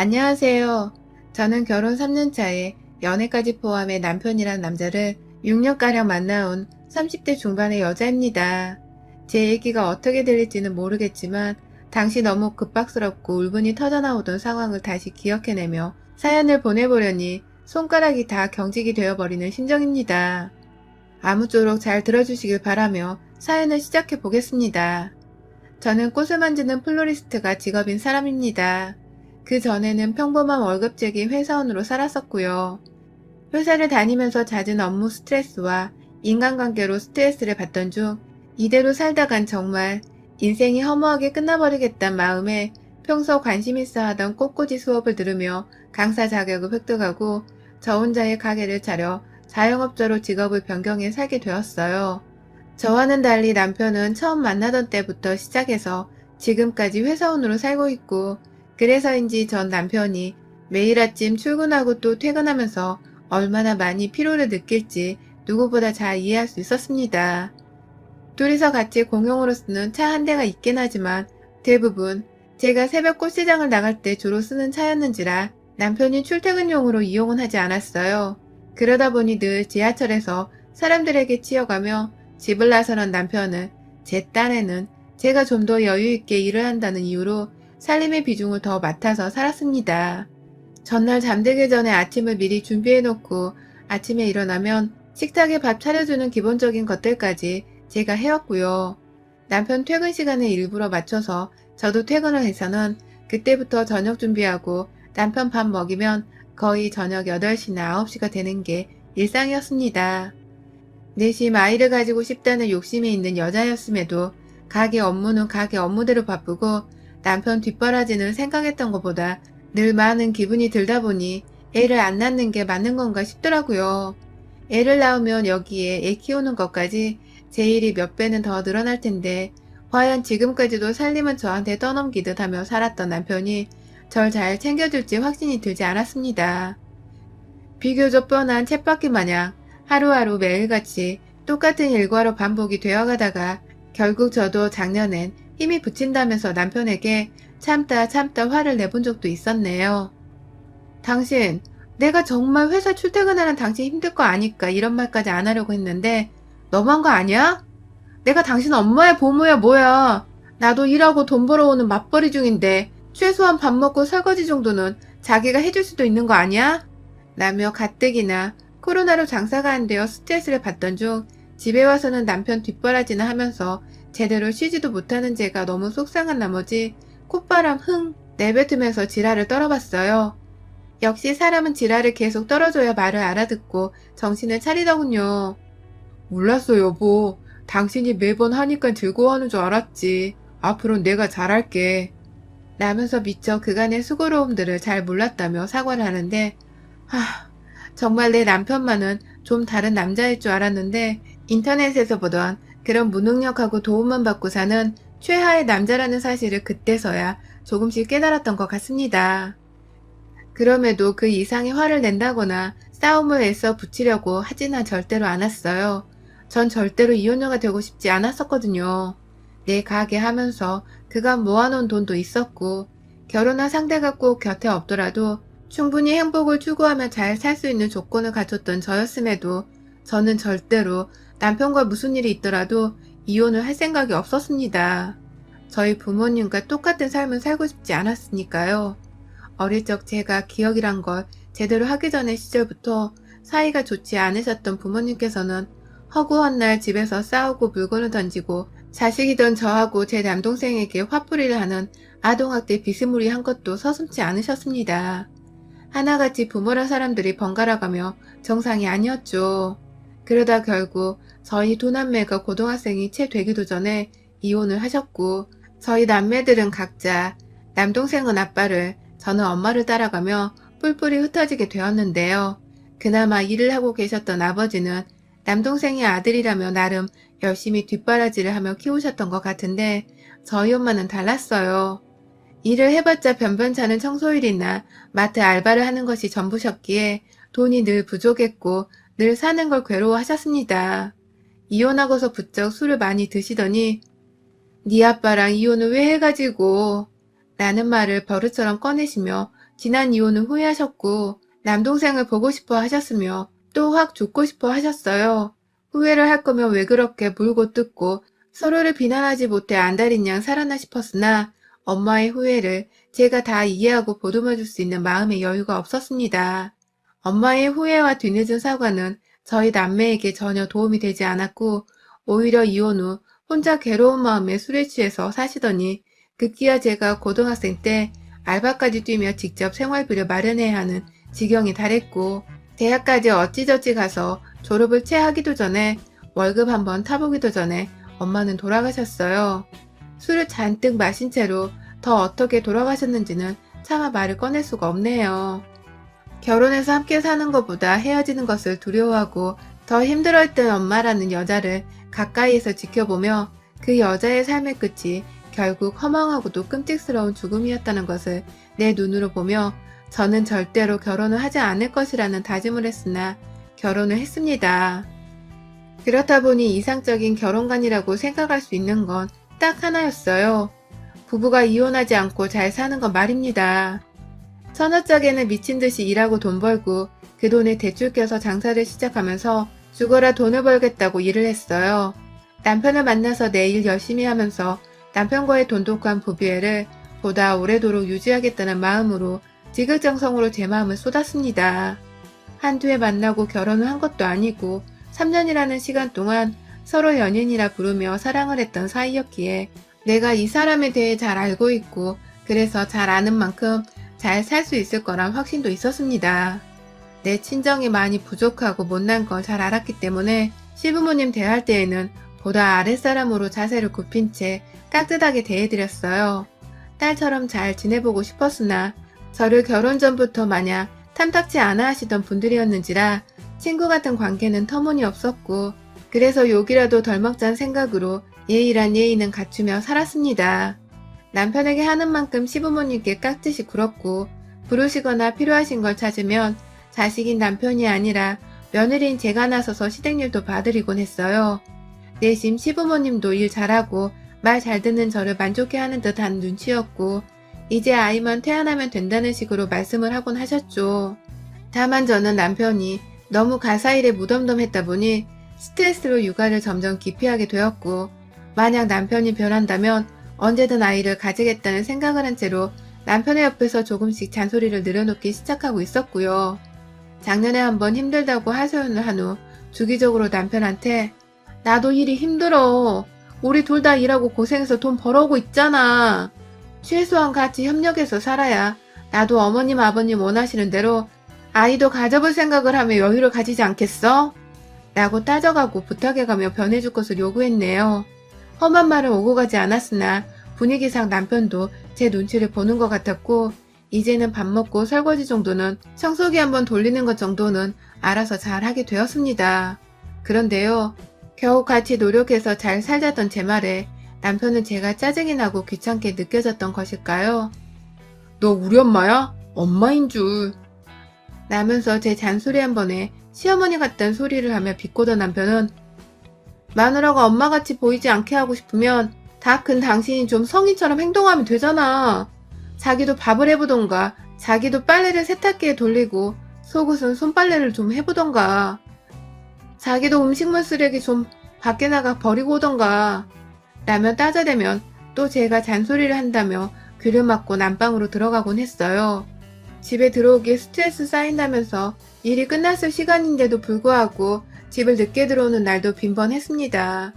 안녕하세요. 저는 결혼 3년 차에 연애까지 포함해 남편이란 남자를 6년가량 만나온 30대 중반의 여자입니다. 제 얘기가 어떻게 들릴지는 모르겠지만 당시 너무 급박스럽고 울분이 터져나오던 상황을 다시 기억해내며 사연을 보내보려니 손가락이 다 경직이 되어버리는 심정입니다. 아무쪼록 잘 들어주시길 바라며 사연을 시작해 보겠습니다. 저는 꽃을 만지는 플로리스트가 직업인 사람입니다. 그 전에는 평범한 월급쟁이 회사원으로 살았었고요. 회사를 다니면서 잦은 업무 스트레스와 인간관계로 스트레스를 받던 중 이대로 살다간 정말 인생이 허무하게 끝나버리겠다는 마음에 평소 관심 있어 하던 꽃꽂이 수업을 들으며 강사 자격을 획득하고 저 혼자의 가게를 차려 자영업자로 직업을 변경해 살게 되었어요. 저와는 달리 남편은 처음 만나던 때부터 시작해서 지금까지 회사원으로 살고 있고, 그래서인지 전 남편이 매일 아침 출근하고 또 퇴근하면서 얼마나 많이 피로를 느낄지 누구보다 잘 이해할 수 있었습니다. 둘이서 같이 공용으로 쓰는 차 한 대가 있긴 하지만 대부분 제가 새벽 꽃시장을 나갈 때 주로 쓰는 차였는지라 남편이 출퇴근용으로 이용은 하지 않았어요. 그러다 보니 늘 지하철에서 사람들에게 치여가며 집을 나서는 남편은 제 딴에는 제가 좀 더 여유있게 일을 한다는 이유로 살림의 비중을 더 맡아서 살았습니다. 전날 잠들기 전에 아침을 미리 준비해놓고 아침에 일어나면 식탁에 밥 차려주는 기본적인 것들까지 제가 해왔고요. 남편 퇴근 시간에 일부러 맞춰서 저도 퇴근을 해서는 그때부터 저녁 준비하고 남편 밥 먹이면 거의 저녁 8시나 9시가 되는 게 일상이었습니다. 내심 아이를 가지고 싶다는 욕심이 있는 여자였음에도 가게 업무는 가게 업무대로 바쁘고 남편 뒷바라지는 생각했던 것보다 늘 많은 기분이 들다 보니 애를 안 낳는 게 맞는 건가 싶더라고요. 애를 낳으면 여기에 애 키우는 것까지 제 일이 몇 배는 더 늘어날 텐데 과연 지금까지도 살림은 저한테 떠넘기듯 하며 살았던 남편이 절 잘 챙겨줄지 확신이 들지 않았습니다. 비교적 뻔한 쳇바퀴 마냥 하루하루 매일같이 똑같은 일과로 반복이 되어가다가 결국 저도 작년엔 힘이 붙인다면서 남편에게 참다 화를 내본 적도 있었네요. 당신, 내가 정말 회사 출퇴근하는 당신 힘들 거 아니까 이런 말까지 안 하려고 했는데 너무한 거 아니야? 내가 당신 엄마야 보모야 뭐야. 나도 일하고 돈 벌어오는 맞벌이 중인데 최소한 밥 먹고 설거지 정도는 자기가 해줄 수도 있는 거 아니야? 라며 가뜩이나 코로나로 장사가 안 되어 스트레스를 받던 중 집에 와서는 남편 뒷바라지나 하면서 제대로 쉬지도 못하는 제가 너무 속상한 나머지 콧바람 흥 내뱉으면서 지랄을 떨어봤어요. 역시 사람은 지랄을 계속 떨어줘야 말을 알아듣고 정신을 차리더군요. 몰랐어 여보. 당신이 매번 하니까 즐거워하는 줄 알았지. 앞으로는 내가 잘할게. 라면서 미처 그간의 수고로움들을 잘 몰랐다며 사과를 하는데 정말 내 남편만은 좀 다른 남자일 줄 알았는데 인터넷에서 보던 그런 무능력하고 도움만 받고 사는 최하의 남자라는 사실을 그때서야 조금씩 깨달았던 것 같습니다. 그럼에도 그 이상의 화를 낸다거나 싸움을 애써 붙이려고 하지는 절대로 않았어요. 전 절대로 이혼녀가 되고 싶지 않았었거든요. 내 가게 하면서 그간 모아놓은 돈도 있었고 결혼한 상대가 꼭 곁에 없더라도 충분히 행복을 추구하며 잘 살 수 있는 조건을 갖췄던 저였음에도 저는 절대로 남편과 무슨 일이 있더라도 이혼을 할 생각이 없었습니다. 저희 부모님과 똑같은 삶을 살고 싶지 않았으니까요. 어릴 적 제가 기억이란 걸 제대로 하기 전의 시절부터 사이가 좋지 않으셨던 부모님께서는 허구한 날 집에서 싸우고 물건을 던지고 자식이던 저하고 제 남동생에게 화풀이를 하는 아동학대 비스무리한 것도 서슴지 않으셨습니다. 하나같이 부모란 사람들이 번갈아가며 정상이 아니었죠. 그러다 결국 저희 두 남매가 고등학생이 채 되기도 전에 이혼을 하셨고 저희 남매들은 각자 남동생은 아빠를 저는 엄마를 따라가며 뿔뿔이 흩어지게 되었는데요. 그나마 일을 하고 계셨던 아버지는 남동생이 아들이라며 나름 열심히 뒷바라지를 하며 키우셨던 것 같은데 저희 엄마는 달랐어요. 일을 해봤자 변변찮은 청소일이나 마트 알바를 하는 것이 전부셨기에 돈이 늘 부족했고 늘 사는 걸 괴로워하셨습니다. 이혼하고서 부쩍 술을 많이 드시더니 네 아빠랑 이혼을 왜 해가지고 라는 말을 버릇처럼 꺼내시며 지난 이혼을 후회하셨고 남동생을 보고 싶어 하셨으며 또 확 죽고 싶어 하셨어요. 후회를 할 거면 왜 그렇게 물고 뜯고 서로를 비난하지 못해 안달인 양 살았나 싶었으나 엄마의 후회를 제가 다 이해하고 보듬어줄 수 있는 마음의 여유가 없었습니다. 엄마의 후회와 뒤늦은 사과는 저희 남매에게 전혀 도움이 되지 않았고 오히려 이혼 후 혼자 괴로운 마음에 술에 취해서 사시더니 급기야 제가 고등학생 때 알바까지 뛰며 직접 생활비를 마련해야 하는 지경에 달했고 대학까지 어찌저찌 가서 졸업을 채 하기도 전에 월급 한번 타보기도 전에 엄마는 돌아가셨어요. 술을 잔뜩 마신 채로 더 어떻게 돌아가셨는지는 차마 말을 꺼낼 수가 없네요. 결혼해서 함께 사는 것보다 헤어지는 것을 두려워하고 더 힘들어했던 엄마라는 여자를 가까이에서 지켜보며 그 여자의 삶의 끝이 결국 허망하고도 끔찍스러운 죽음이었다는 것을 내 눈으로 보며 저는 절대로 결혼을 하지 않을 것이라는 다짐을 했으나 결혼을 했습니다. 그렇다 보니 이상적인 결혼관이라고 생각할 수 있는 건 딱 하나였어요. 부부가 이혼하지 않고 잘 사는 건 말입니다. 처녀짝에는 미친 듯이 일하고 돈 벌고 그 돈에 대출 껴서 장사를 시작하면서 죽어라 돈을 벌겠다고 일을 했어요. 남편을 만나서 내 일 열심히 하면서 남편과의 돈독한 부부애를 보다 오래도록 유지하겠다는 마음으로 지극정성으로 제 마음을 쏟았습니다. 한두 해 만나고 결혼을 한 것도 아니고 3년이라는 시간 동안 서로 연인이라 부르며 사랑을 했던 사이였기에 내가 이 사람에 대해 잘 알고 있고 그래서 잘 아는 만큼 잘 살 수 있을 거란 확신도 있었습니다. 내 친정이 많이 부족하고 못난 걸 잘 알았기 때문에 시부모님 대할 때에는 보다 아랫사람으로 자세를 굽힌 채 깍듯하게 대해드렸어요. 딸처럼 잘 지내보고 싶었으나 저를 결혼 전부터 마냥 탐탁치 않아 하시던 분들이었는지라 친구 같은 관계는 터무니없었고 그래서 욕이라도 덜 먹자는 생각으로 예의란 예의는 갖추며 살았습니다. 남편에게 하는 만큼 시부모님께 깍듯이 굴었고 부르시거나 필요하신 걸 찾으면 자식인 남편이 아니라 며느리인 제가 나서서 시댁일도 봐드리곤 했어요. 내심 시부모님도 일 잘하고 말 잘 듣는 저를 만족해하는 듯한 눈치였고 이제 아이만 태어나면 된다는 식으로 말씀을 하곤 하셨죠. 다만 저는 남편이 너무 가사일에 무덤덤했다 보니 스트레스로 육아를 점점 기피하게 되었고 만약 남편이 변한다면 언제든 아이를 가지겠다는 생각을 한 채로 남편의 옆에서 조금씩 잔소리를 늘어놓기 시작하고 있었고요. 작년에 한번 힘들다고 하소연을 한 후 주기적으로 남편한테 나도 일이 힘들어. 우리 둘 다 일하고 고생해서 돈 벌어오고 있잖아. 최소한 같이 협력해서 살아야 나도 어머님 아버님 원하시는 대로 아이도 가져볼 생각을 하며 여유를 가지지 않겠어? 라고 따져가고 부탁해가며 변해줄 것을 요구했네요. 험한 말은 오고 가지 않았으나 분위기상 남편도 제 눈치를 보는 것 같았고 이제는 밥 먹고 설거지 정도는 청소기 한번 돌리는 것 정도는 알아서 잘 하게 되었습니다. 그런데요. 겨우 같이 노력해서 잘 살자던 제 말에 남편은 제가 짜증이 나고 귀찮게 느껴졌던 것일까요? 너 우리 엄마야? 엄마인 줄. 라면서 제 잔소리 한 번에 시어머니 같다는 소리를 하며 비꼬던 남편은 마누라가 엄마같이 보이지 않게 하고 싶으면 다 큰 당신이 좀 성인처럼 행동하면 되잖아. 자기도 밥을 해보던가 자기도 빨래를 세탁기에 돌리고 속옷은 손빨래를 좀 해보던가 자기도 음식물 쓰레기 좀 밖에 나가 버리고 오던가 라며 따져대면 또 제가 잔소리를 한다며 귀를 막고 난방으로 들어가곤 했어요. 집에 들어오기에 스트레스 쌓인다면서 일이 끝났을 시간인데도 불구하고 집을 늦게 들어오는 날도 빈번했습니다.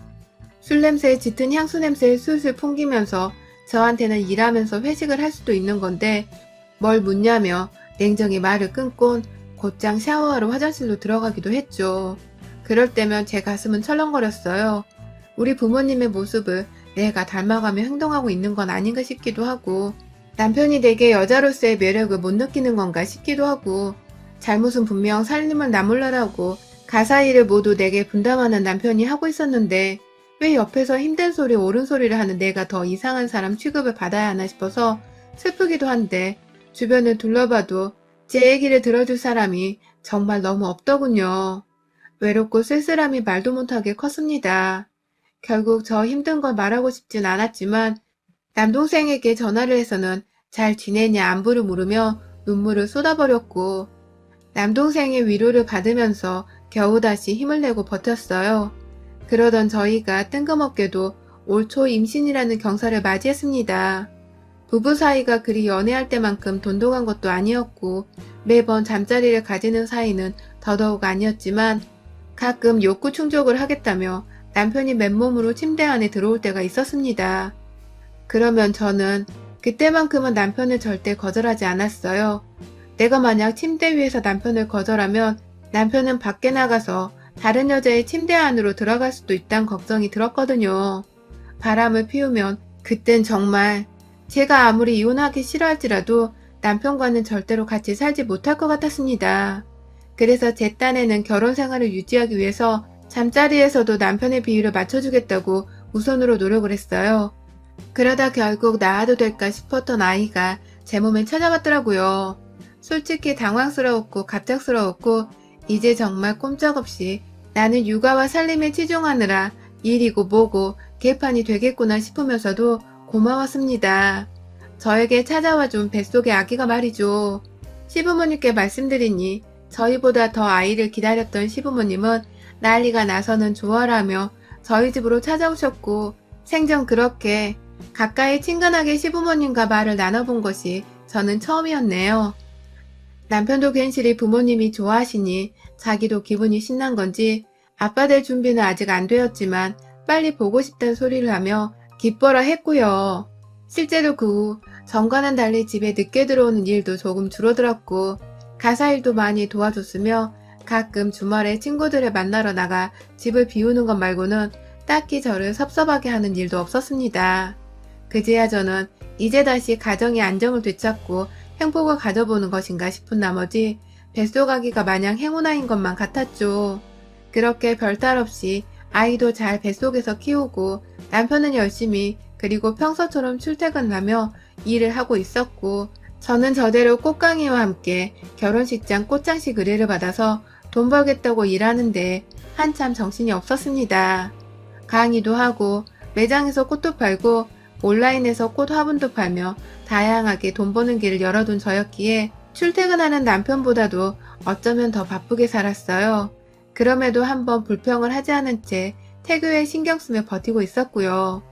술 냄새에 짙은 향수 냄새를 술술 풍기면서 저한테는 일하면서 회식을 할 수도 있는 건데 뭘 묻냐며 냉정히 말을 끊곤 곧장 샤워하러 화장실로 들어가기도 했죠. 그럴 때면 제 가슴은 철렁거렸어요. 우리 부모님의 모습을 내가 닮아가며 행동하고 있는 건 아닌가 싶기도 하고 남편이 내게 여자로서의 매력을 못 느끼는 건가 싶기도 하고 잘못은 분명 살림을 나 몰라라고 가사 일을 모두 내게 분담하는 남편이 하고 있었는데 왜 옆에서 힘든 소리 옳은 소리를 하는 내가 더 이상한 사람 취급을 받아야 하나 싶어서 슬프기도 한데 주변을 둘러봐도 제 얘기를 들어줄 사람이 정말 너무 없더군요. 외롭고 쓸쓸함이 말도 못하게 컸습니다. 결국 저 힘든 걸 말하고 싶진 않았지만 남동생에게 전화를 해서는 잘 지내냐 안부를 물으며 눈물을 쏟아버렸고 남동생의 위로를 받으면서 겨우 다시 힘을 내고 버텼어요. 그러던 저희가 뜬금없게도 올 초 임신이라는 경사를 맞이했습니다. 부부 사이가 그리 연애할 때만큼 돈독한 것도 아니었고 매번 잠자리를 가지는 사이는 더더욱 아니었지만 가끔 욕구 충족을 하겠다며 남편이 맨몸으로 침대 안에 들어올 때가 있었습니다. 그러면 저는 그때만큼은 남편을 절대 거절하지 않았어요. 내가 만약 침대 위에서 남편을 거절하면 남편은 밖에 나가서 다른 여자의 침대 안으로 들어갈 수도 있다는 걱정이 들었거든요. 바람을 피우면 그땐 정말 제가 아무리 이혼하기 싫어할지라도 남편과는 절대로 같이 살지 못할 것 같았습니다. 그래서 제 딴에는 결혼 생활을 유지하기 위해서 잠자리에서도 남편의 비위를 맞춰주겠다고 우선으로 노력을 했어요. 그러다 결국 낳아도 될까 싶었던 아이가 제 몸에 찾아왔더라고요. 솔직히 당황스러웠고 갑작스러웠고 이제 정말 꼼짝없이 나는 육아와 살림에 치중하느라 일이고 뭐고 개판이 되겠구나 싶으면서도 고마웠습니다. 저에게 찾아와준 뱃속의 아기가 말이죠. 시부모님께 말씀드리니 저희보다 더 아이를 기다렸던 시부모님은 난리가 나서는 좋아라며 저희 집으로 찾아오셨고 생전 그렇게 가까이 친근하게 시부모님과 말을 나눠본 것이 저는 처음이었네요. 남편도 괜시리 부모님이 좋아하시니 자기도 기분이 신난 건지 아빠 될 준비는 아직 안 되었지만 빨리 보고 싶다는 소리를 하며 기뻐라 했고요. 실제로 그 후 전과는 달리 집에 늦게 들어오는 일도 조금 줄어들었고 가사일도 많이 도와줬으며 가끔 주말에 친구들을 만나러 나가 집을 비우는 것 말고는 딱히 저를 섭섭하게 하는 일도 없었습니다. 그제야 저는 이제 다시 가정의 안정을 되찾고 행복을 가져보는 것인가 싶은 나머지 뱃속 아기가 마냥 행운아인 것만 같았죠. 그렇게 별탈 없이 아이도 잘 뱃속에서 키우고 남편은 열심히 그리고 평소처럼 출퇴근하며 일을 하고 있었고 저는 저대로 꽃강이와 함께 결혼식장 꽃장식 의뢰를 받아서 돈 벌겠다고 일하는데 한참 정신이 없었습니다. 강의도 하고 매장에서 꽃도 팔고 온라인에서 꽃 화분도 팔며 다양하게 돈 버는 길을 열어둔 저였기에 출퇴근하는 남편보다도 어쩌면 더 바쁘게 살았어요. 그럼에도 한번 불평을 하지 않은 채 태교에 신경 쓰며 버티고 있었고요.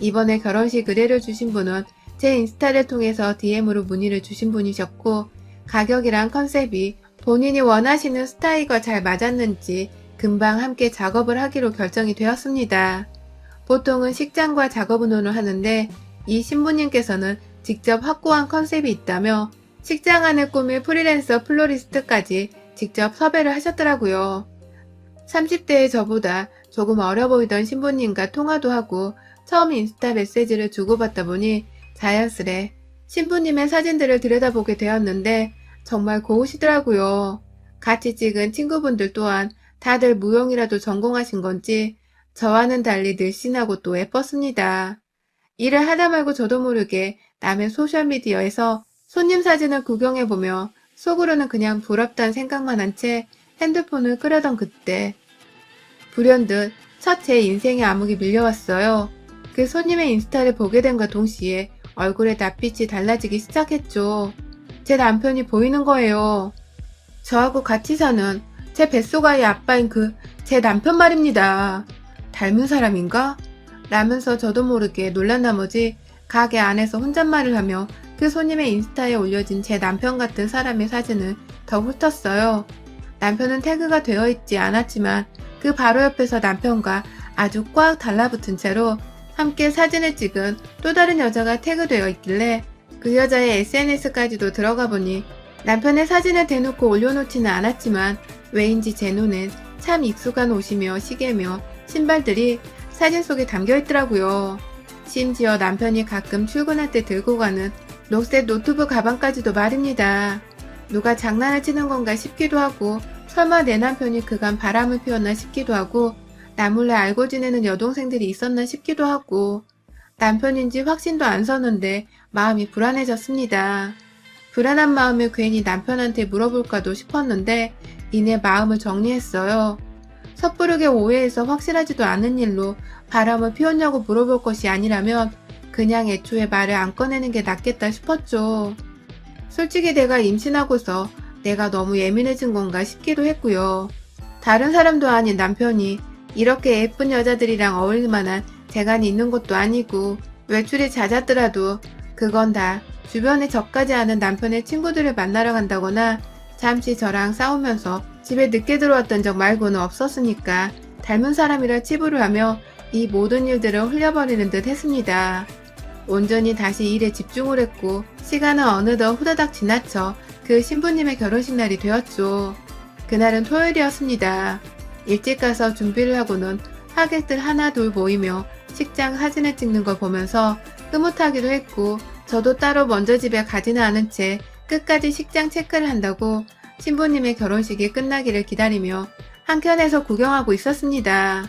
이번에 결혼식 의뢰를 주신 분은 제 인스타를 통해서 DM으로 문의를 주신 분이셨고 가격이랑 컨셉이 본인이 원하시는 스타일과 잘 맞았는지 금방 함께 작업을 하기로 결정이 되었습니다. 보통은 식장과 작업운원을 하는데 이 신부님께서는 직접 확고한 컨셉이 있다며 식장 안을 꾸밀 프리랜서 플로리스트까지 직접 섭외를 하셨더라고요. 30대의 저보다 조금 어려 보이던 신부님과 통화도 하고 처음 인스타 메시지를 주고받다 보니 자연스레 신부님의 사진들을 들여다보게 되었는데 정말 고우시더라고요. 같이 찍은 친구분들 또한 다들 무용이라도 전공하신 건지 저와는 달리 늘씬하고 또 예뻤습니다. 일을 하다 말고 저도 모르게 남의 소셜미디어에서 손님 사진을 구경해보며 속으로는 그냥 부럽다는 생각만 한 채 핸드폰을 끄려던 그때 불현듯 첫 제 인생의 암흑이 밀려왔어요. 그 손님의 인스타를 보게 된과 동시에 얼굴에 낯빛이 달라지기 시작했죠. 제 남편이 보이는 거예요. 저하고 같이 사는 제 뱃속아이 아빠인 제 남편 말입니다. 닮은 사람인가? 라면서 저도 모르게 놀란 나머지 가게 안에서 혼잣말을 하며 그 손님의 인스타에 올려진 제 남편 같은 사람의 사진을 더 훑었어요. 남편은 태그가 되어 있지 않았지만 그 바로 옆에서 남편과 아주 꽉 달라붙은 채로 함께 사진을 찍은 또 다른 여자가 태그되어 있길래 그 여자의 SNS까지도 들어가 보니 남편의 사진을 대놓고 올려놓지는 않았지만 왜인지 제 눈엔 참 익숙한 옷이며 시계며 신발들이 사진 속에 담겨 있더라고요. 심지어 남편이 가끔 출근할 때 들고 가는 녹색 노트북 가방까지도 말입니다. 누가 장난을 치는 건가 싶기도 하고 설마 내 남편이 그간 바람을 피웠나 싶기도 하고 나 몰래 알고 지내는 여동생들이 있었나 싶기도 하고 남편인지 확신도 안 서는데 마음이 불안해졌습니다. 불안한 마음에 괜히 남편한테 물어볼까도 싶었는데 이내 마음을 정리했어요. 섣부르게 오해해서 확실하지도 않은 일로 바람을 피웠냐고 물어볼 것이 아니라면 그냥 애초에 말을 안 꺼내는 게 낫겠다 싶었죠. 솔직히 내가 임신하고서 내가 너무 예민해진 건가 싶기도 했고요. 다른 사람도 아닌 남편이 이렇게 예쁜 여자들이랑 어울릴 만한 재간이 있는 것도 아니고 외출이 잦았더라도 그건 다 주변에 저까지 아는 남편의 친구들을 만나러 간다거나 잠시 저랑 싸우면서 집에 늦게 들어왔던 적 말고는 없었으니까 닮은 사람이라 치부를 하며 이 모든 일들을 흘려버리는 듯 했습니다. 온전히 다시 일에 집중을 했고 시간은 어느덧 후다닥 지나쳐 그 신부님의 결혼식 날이 되었죠. 그날은 토요일이었습니다. 일찍 가서 준비를 하고는 하객들 하나 둘 모이며 식장 사진을 찍는 걸 보면서 흐뭇하기도 했고 저도 따로 먼저 집에 가지는 않은 채 끝까지 식장 체크를 한다고 신부님의 결혼식이 끝나기를 기다리며 한켠에서 구경하고 있었습니다.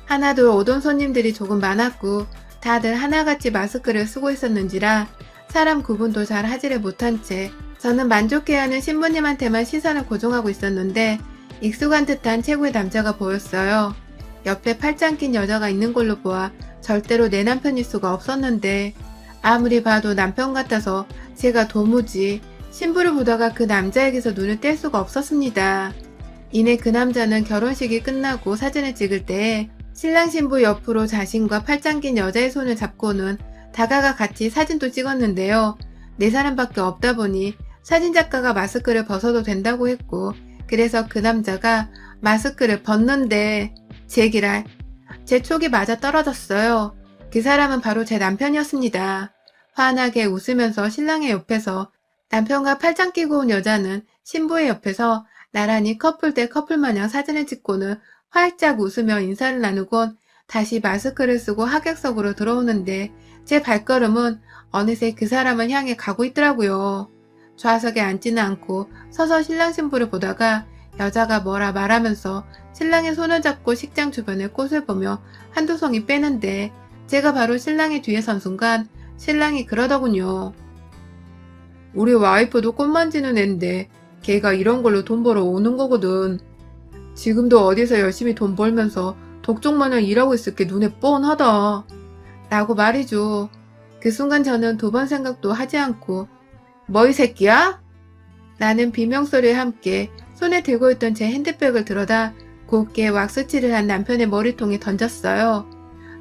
하나둘 오던 손님들이 조금 많았고 다들 하나같이 마스크를 쓰고 있었는지라 사람 구분도 잘 하지를 못한 채 저는 만족해하는 신부님한테만 시선을 고정하고 있었는데 익숙한 듯한 최고의 남자가 보였어요. 옆에 팔짱 낀 여자가 있는 걸로 보아 절대로 내 남편일 수가 없었는데 아무리 봐도 남편 같아서 제가 도무지 신부를 보다가 그 남자에게서 눈을 뗄 수가 없었습니다. 이내 그 남자는 결혼식이 끝나고 사진을 찍을 때 신랑 신부 옆으로 자신과 팔짱 낀 여자의 손을 잡고는 다가가 같이 사진도 찍었는데요. 네 사람밖에 없다 보니 사진작가가 마스크를 벗어도 된다고 했고 그래서 그 남자가 마스크를 벗는데 제기랄 제 촉이 맞아 떨어졌어요. 그 사람은 바로 제 남편이었습니다. 환하게 웃으면서 신랑의 옆에서 남편과 팔짱 끼고 온 여자는 신부의 옆에서 나란히 커플 대 커플 마냥 사진을 찍고는 활짝 웃으며 인사를 나누곤 다시 마스크를 쓰고 하객석으로 들어오는데 제 발걸음은 어느새 그 사람을 향해 가고 있더라고요. 좌석에 앉지는 않고 서서 신랑 신부를 보다가 여자가 뭐라 말하면서 신랑의 손을 잡고 식장 주변의 꽃을 보며 한두 송이 빼는데 제가 바로 신랑의 뒤에 선 순간 신랑이 그러더군요. 우리 와이프도 꽃 만지는 앤데 걔가 이런 걸로 돈 벌어 오는 거거든. 지금도 어디서 열심히 돈 벌면서 독종마냥 일하고 있을 게 눈에 뻔하다. 라고 말이죠. 그 순간 저는 두 번 생각도 하지 않고 뭐 이 새끼야? 라는 비명소리와 함께 손에 들고 있던 제 핸드백을 들어다 곱게 왁스칠을 한 남편의 머리통에 던졌어요.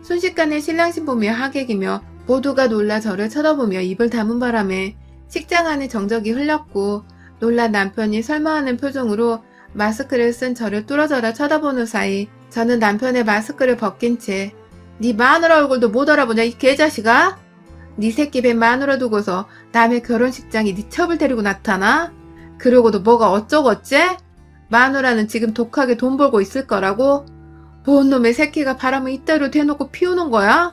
순식간에 신랑 신부며 하객이며 모두가 놀라 저를 쳐다보며 입을 다문 바람에 식장 안에 정적이 흘렀고 놀란 남편이 설마하는 표정으로 마스크를 쓴 저를 뚫어져라 쳐다보는 사이 저는 남편의 마스크를 벗긴 채 네 마누라 얼굴도 못 알아보냐 이 개자식아? 네 새끼 배 마누라 두고서 남의 결혼식장에 네 첩을 데리고 나타나? 그러고도 뭐가 어쩌고 어째? 마누라는 지금 독하게 돈 벌고 있을 거라고? 뭔 놈의 새끼가 바람을 이따위로 대놓고 피우는 거야?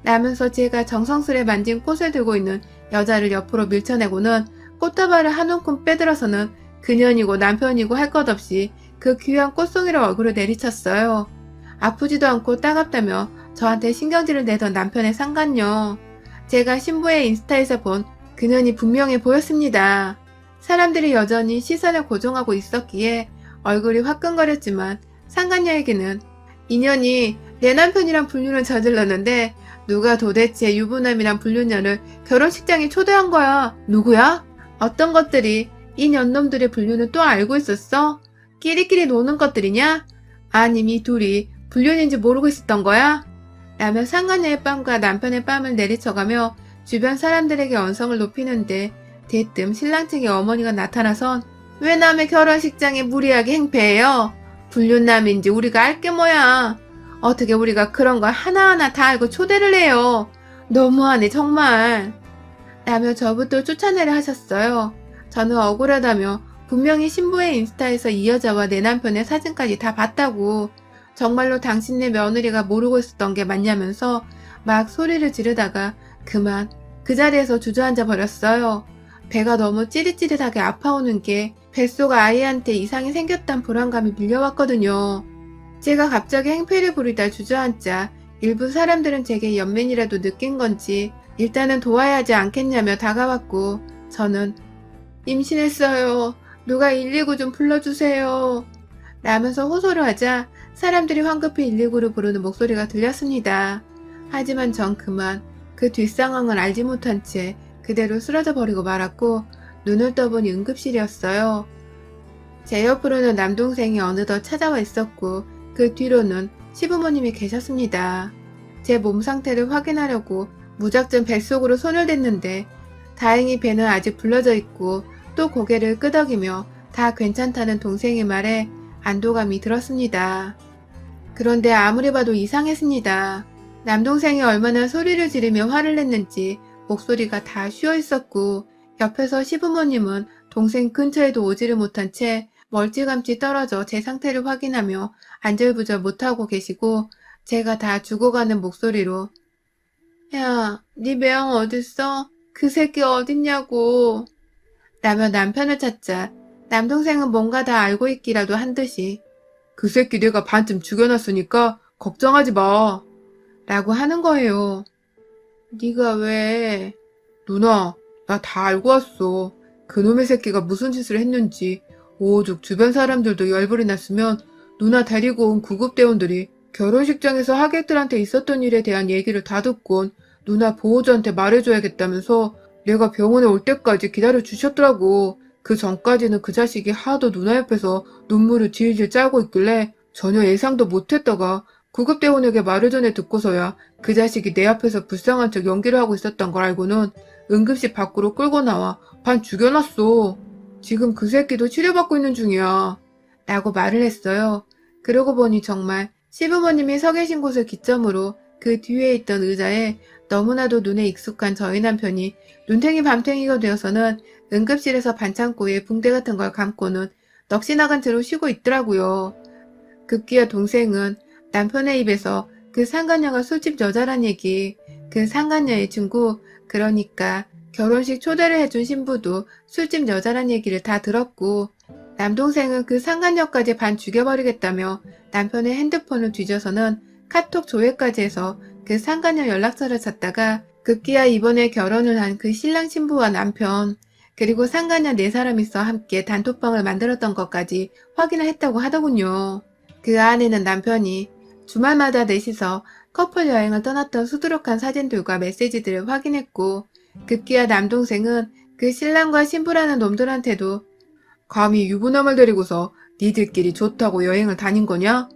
라면서 제가 정성스레 만진 꽃을 들고 있는 여자를 옆으로 밀쳐내고는 꽃다발을 한 움큼 빼들어서는 그년이고 남편이고 할 것 없이 그 귀한 꽃송이를 얼굴을 내리쳤어요. 아프지도 않고 따갑다며 저한테 신경질을 내던 남편의 상간녀. 제가 신부의 인스타에서 본 그년이 분명해 보였습니다. 사람들이 여전히 시선을 고정하고 있었기에 얼굴이 화끈거렸지만 상간녀에게는 인연이 내 남편이랑 불륜을 저질렀는데 누가 도대체 유부남이랑 불륜녀를 결혼식장에 초대한 거야? 누구야? 어떤 것들이 이 년놈들의 불륜을 또 알고 있었어? 끼리끼리 노는 것들이냐? 아님 이 둘이 불륜인지 모르고 있었던 거야? 라며 상간녀의 뺨과 남편의 뺨을 내리쳐가며 주변 사람들에게 언성을 높이는데 대뜸 신랑 측의 어머니가 나타나선 왜 남의 결혼식장에 무리하게 행패해요? 불륜남인지 우리가 알 게 뭐야? 어떻게 우리가 그런 걸 하나하나 다 알고 초대를 해요? 너무하네 정말. 라며 저부터 쫓아내려 하셨어요. 저는 억울하다며 분명히 신부의 인스타에서 이 여자와 내 남편의 사진까지 다 봤다고 정말로 당신네 며느리가 모르고 있었던 게 맞냐면서 막 소리를 지르다가 그만 그 자리에서 주저앉아 버렸어요. 배가 너무 찌릿찌릿하게 아파오는 게 뱃속 아이한테 이상이 생겼단 불안감이 밀려왔거든요. 제가 갑자기 행패를 부리다 주저앉자 일부 사람들은 제게 연민이라도 느낀 건지 일단은 도와야 하지 않겠냐며 다가왔고 저는 임신했어요. 누가 119 좀 불러주세요. 라면서 호소를 하자 사람들이 황급히 119를 부르는 목소리가 들렸습니다. 하지만 전 그만 그 뒷상황을 알지 못한 채 그대로 쓰러져 버리고 말았고 눈을 떠보니 응급실이었어요. 제 옆으로는 남동생이 어느덧 찾아와 있었고 그 뒤로는 시부모님이 계셨습니다. 제 몸 상태를 확인하려고 무작정 뱃속으로 손을 댔는데 다행히 배는 아직 불러져 있고 또 고개를 끄덕이며 다 괜찮다는 동생의 말에 안도감이 들었습니다. 그런데 아무리 봐도 이상했습니다. 남동생이 얼마나 소리를 지르며 화를 냈는지 목소리가 다 쉬어 있었고 옆에서 시부모님은 동생 근처에도 오지를 못한 채 멀찌감치 떨어져 제 상태를 확인하며 안절부절 못하고 계시고 제가 다 죽어가는 목소리로 야, 네 매형 어딨어? 그 새끼 어딨냐고 라며 남편을 찾자 남동생은 뭔가 다 알고 있기라도 한 듯이 그 새끼 내가 반쯤 죽여놨으니까 걱정하지 마 라고 하는 거예요. 네가 왜? 누나, 나 다 알고 왔어. 그놈의 새끼가 무슨 짓을 했는지 오죽 주변 사람들도 열불이 났으면 누나 데리고 온 구급대원들이 결혼식장에서 하객들한테 있었던 일에 대한 얘기를 다 듣곤 누나 보호자한테 말해줘야겠다면서 내가 병원에 올 때까지 기다려주셨더라고. 그 전까지는 그 자식이 하도 누나 옆에서 눈물을 질질 짜고 있길래 전혀 예상도 못했다가 구급대원에게 말을 전해 듣고서야 그 자식이 내 앞에서 불쌍한 척 연기를 하고 있었던 걸 알고는 응급실 밖으로 끌고 나와 반 죽여놨어. 지금 그 새끼도 치료받고 있는 중이야. 라고 말을 했어요. 그러고 보니 정말 시부모님이 서 계신 곳을 기점으로 그 뒤에 있던 의자에 너무나도 눈에 익숙한 저희 남편이 눈탱이 밤탱이가 되어서는 응급실에서 반창고에 붕대 같은 걸 감고는 넋이 나간 채로 쉬고 있더라고요. 급기야 동생은 남편의 입에서 그 상간녀가 술집 여자란 얘기, 그 상간녀의 친구, 그러니까 결혼식 초대를 해준 신부도 술집 여자란 얘기를 다 들었고 남동생은 그 상간녀까지 반 죽여버리겠다며 남편의 핸드폰을 뒤져서는 카톡 조회까지 해서 그 상간녀 연락처를 찾다가 급기야 이번에 결혼을 한 그 신랑 신부와 남편 그리고 상간녀 4사람이서 함께 단톡방을 만들었던 것까지 확인을 했다고 하더군요. 그 안에는 남편이 주말마다 넷이서 커플 여행을 떠났던 수두룩한 사진들과 메시지들을 확인했고 급기야 남동생은 그 신랑과 신부라는 놈들한테도 감히 유부남을 데리고서 니들끼리 좋다고 여행을 다닌 거냐?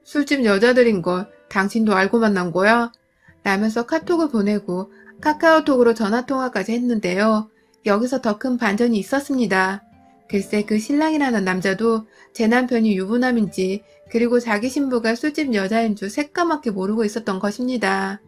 술집 여자들인걸 당신도 알고 만난 거야? 라면서 카톡을 보내고 카카오톡으로 전화통화까지 했는데요. 여기서 더 큰 반전이 있었습니다. 글쎄 그 신랑이라는 남자도 제 남편이 유부남인지 그리고 자기 신부가 술집 여자인 줄 새까맣게 모르고 있었던 것입니다.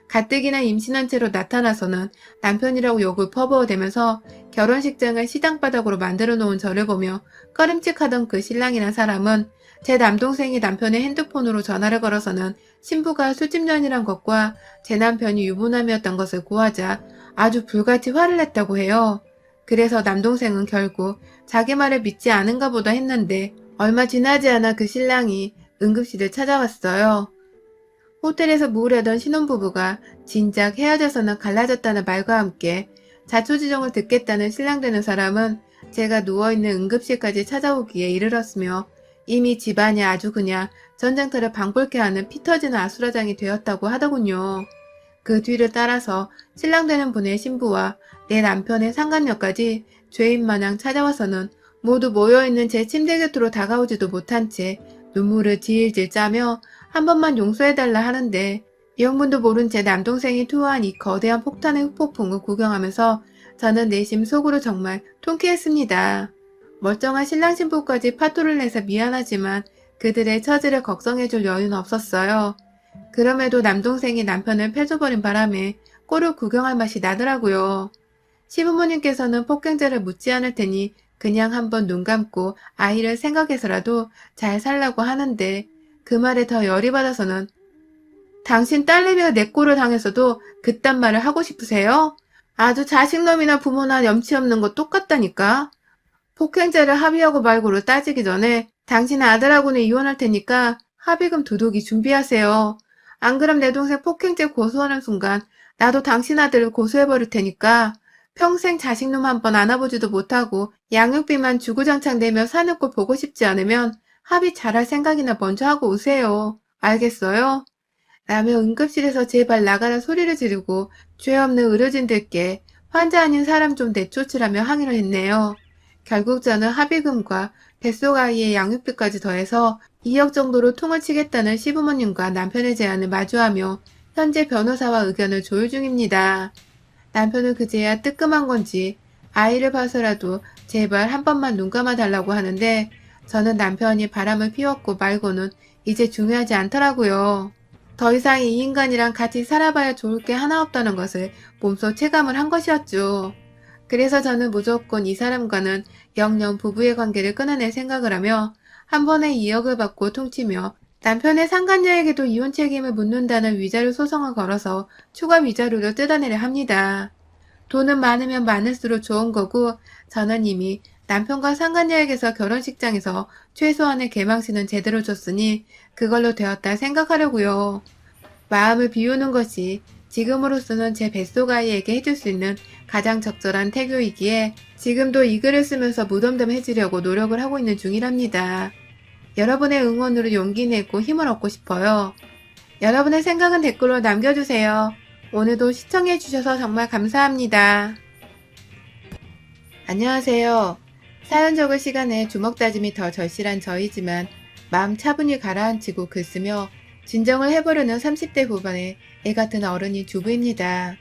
가뜩이나 임신한 채로 나타나서는 남편이라고 욕을 퍼부어대면서 결혼식장을 시장바닥으로 만들어 놓은 저를 보며 꺼림칙하던 그 신랑이란 사람은 제 남동생이 남편의 핸드폰으로 전화를 걸어서는 신부가 술집년이란 것과 제 남편이 유부남이었던 것을 고하자 아주 불같이 화를 냈다고 해요. 그래서 남동생은 결국 자기 말을 믿지 않은가 보다 했는데 얼마 지나지 않아 그 신랑이 응급실을 찾아왔어요. 호텔에서 묵으려던 신혼부부가 진작 헤어져서는 갈라졌다는 말과 함께 자초지종을 듣겠다는 신랑 되는 사람은 제가 누워있는 응급실까지 찾아오기에 이르렀으며 이미 집안이 아주 그냥 전쟁터를 방불케 하는 피 터지는 아수라장이 되었다고 하더군요. 그 뒤를 따라서 신랑 되는 분의 신부와 내 남편의 상간녀까지 죄인마냥 찾아와서는 모두 모여있는 제 침대 곁으로 다가오지도 못한 채 눈물을 질질 짜며 한 번만 용서해달라 하는데 영문도 모른 제 남동생이 투하한 이 거대한 폭탄의 후폭풍을 구경하면서 저는 내심 속으로 정말 통쾌했습니다. 멀쩡한 신랑 신부까지 파토를 내서 미안하지만 그들의 처지를 걱정해줄 여유는 없었어요. 그럼에도 남동생이 남편을 패줘버린 바람에 꼴을 구경할 맛이 나더라고요. 시부모님께서는 폭행죄를 묻지 않을 테니 그냥 한번 눈 감고 아이를 생각해서라도 잘 살라고 하는데 그 말에 더 열이 받아서는 당신 딸내미가 내 꼴을 당해서도 그딴 말을 하고 싶으세요? 아주 자식놈이나 부모나 염치 없는 거 똑같다니까. 폭행죄를 합의하고 말고로 따지기 전에 당신 아들하고는 이혼할 테니까 합의금 두둑이 준비하세요. 안 그럼 내 동생 폭행죄 고소하는 순간 나도 당신 아들을 고소해버릴 테니까 평생 자식놈 한 번 안아보지도 못하고 양육비만 주구장창 내며 사는 꼴 보고 싶지 않으면 합의 잘할 생각이나 먼저 하고 오세요. 알겠어요? 라며 응급실에서 제발 나가라 소리를 지르고 죄 없는 의료진들께 환자 아닌 사람 좀 내쫓으라며 항의를 했네요. 결국 저는 합의금과 뱃속 아이의 양육비까지 더해서 2억 정도로 통을 치겠다는 시부모님과 남편의 제안을 마주하며 현재 변호사와 의견을 조율 중입니다. 남편은 그제야 뜨끔한 건지 아이를 봐서라도 제발 한 번만 눈 감아 달라고 하는데 저는 남편이 바람을 피웠고 말고는 이제 중요하지 않더라고요. 더 이상 이 인간이랑 같이 살아봐야 좋을 게 하나 없다는 것을 몸소 체감을 한 것이었죠. 그래서 저는 무조건 이 사람과는 영영 부부의 관계를 끊어낼 생각을 하며 한 번에 2억을 받고 퉁치며 남편의 상간녀에게도 이혼 책임을 묻는다는 위자료 소송을 걸어서 추가 위자료를 뜯어내려 합니다. 돈은 많으면 많을수록 좋은 거고 저는 이미 남편과 상간녀에게서 결혼식장에서 최소한의 개망신은 제대로 줬으니 그걸로 되었다 생각하려고요. 마음을 비우는 것이 지금으로서는 제 뱃속 아이에게 해줄 수 있는 가장 적절한 태교이기에 지금도 이 글을 쓰면서 무덤덤해지려고 노력을 하고 있는 중이랍니다. 여러분의 응원으로 용기 내고 힘을 얻고 싶어요. 여러분의 생각은 댓글로 남겨주세요. 오늘도 시청해주셔서 정말 감사합니다. 안녕하세요. 사연 적을 시간에 주먹 다짐이 더 절실한 저이지만 마음 차분히 가라앉히고 글 쓰며 진정을 해보려는 30대 후반의 애같은 어른이 주부입니다.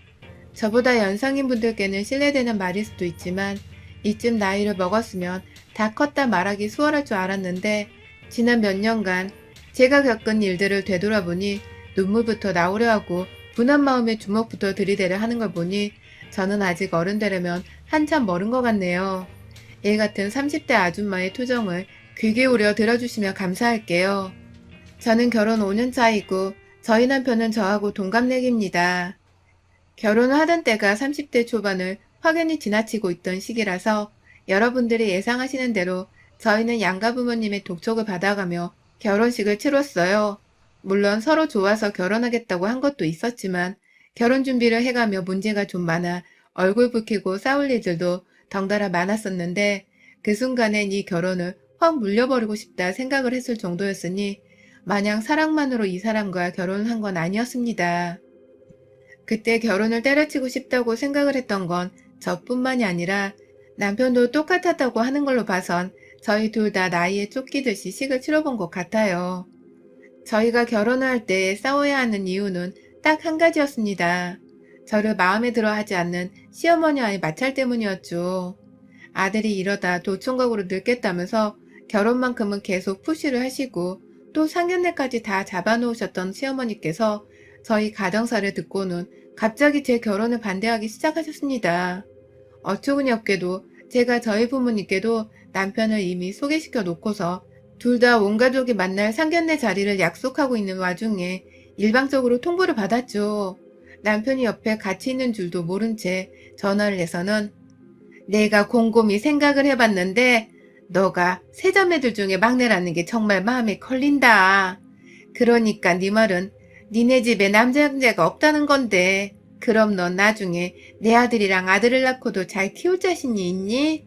저보다 연상인 분들께는 신뢰되는 말일 수도 있지만 이쯤 나이를 먹었으면 다 컸다 말하기 수월할 줄 알았는데 지난 몇 년간 제가 겪은 일들을 되돌아보니 눈물부터 나오려 하고 분한 마음에 주먹부터 들이대려 하는 걸 보니 저는 아직 어른 되려면 한참 멀은 것 같네요. 애 같은 30대 아줌마의 투정을 귀 기울여 들어주시면 감사할게요. 저는 결혼 5년 차이고 저희 남편은 저하고 동갑내기입니다. 결혼을 하던 때가 30대 초반을 확연히 지나치고 있던 시기라서 여러분들이 예상하시는 대로 저희는 양가 부모님의 독촉을 받아가며 결혼식을 치렀어요. 물론 서로 좋아서 결혼하겠다고 한 것도 있었지만 결혼 준비를 해가며 문제가 좀 많아 얼굴 붉히고 싸울 일들도 덩달아 많았었는데 그 순간엔 이 결혼을 확 물려버리고 싶다 생각을 했을 정도였으니 마냥 사랑만으로 이 사람과 결혼을 한 건 아니었습니다. 그때 결혼을 때려치고 싶다고 생각을 했던 건 저뿐만이 아니라 남편도 똑같았다고 하는 걸로 봐선 저희 둘 다 나이에 쫓기듯이 식을 치러본 것 같아요. 저희가 결혼을 할 때 싸워야 하는 이유는 딱 한 가지였습니다. 저를 마음에 들어 하지 않는 시어머니와의 마찰 때문이었죠. 아들이 이러다 도청각으로 늙겠다면서 결혼만큼은 계속 푸시를 하시고 또 상견례까지 다 잡아놓으셨던 시어머니께서 저희 가정사를 듣고는 갑자기 제 결혼을 반대하기 시작하셨습니다. 어처구니 없게도 제가 저희 부모님께도 남편을 이미 소개시켜 놓고서 둘 다 온 가족이 만날 상견례 자리를 약속하고 있는 와중에 일방적으로 통보를 받았죠. 남편이 옆에 같이 있는 줄도 모른 채 전화를 해서는 내가 곰곰이 생각을 해봤는데 너가 세자매들 중에 막내라는 게 정말 마음에 걸린다. 그러니까 네 말은 니네 집에 남자 형제가 없다는 건데 그럼 넌 나중에 내 아들이랑 아들을 낳고도 잘 키울 자신이 있니?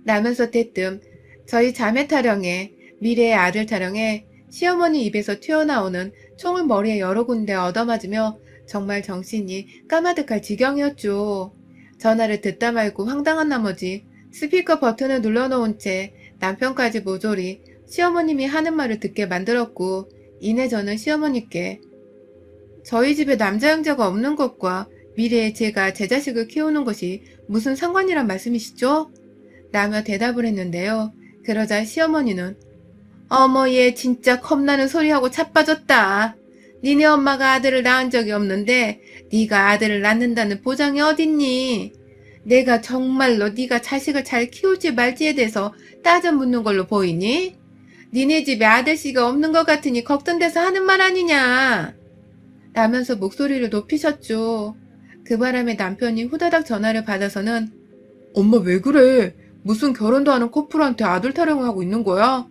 라면서 대뜸 저희 자매 타령에 미래의 아들 타령에 시어머니 입에서 튀어나오는 총을 머리에 여러 군데 얻어맞으며 정말 정신이 까마득할 지경이었죠. 전화를 듣다 말고 황당한 나머지 스피커 버튼을 눌러놓은 채 남편까지 모조리 시어머님이 하는 말을 듣게 만들었고 이내 저는 시어머니께 저희 집에 남자 형제가 없는 것과 미래에 제가 제 자식을 키우는 것이 무슨 상관이란 말씀이시죠? 라며 대답을 했는데요. 그러자 시어머니는 어머 얘 진짜 겁나는 소리하고 자빠졌다. 니네 엄마가 아들을 낳은 적이 없는데 네가 아들을 낳는다는 보장이 어딨니? 내가 정말로 네가 자식을 잘 키울지 말지에 대해서 따져 묻는 걸로 보이니? 니네 집에 아들씨가 없는 것 같으니 걱정돼서 하는 말 아니냐? 라면서 목소리를 높이셨죠. 그 바람에 남편이 후다닥 전화를 받아서는 엄마 왜 그래? 무슨 결혼도 하는 커플한테 아들 타령을 하고 있는 거야?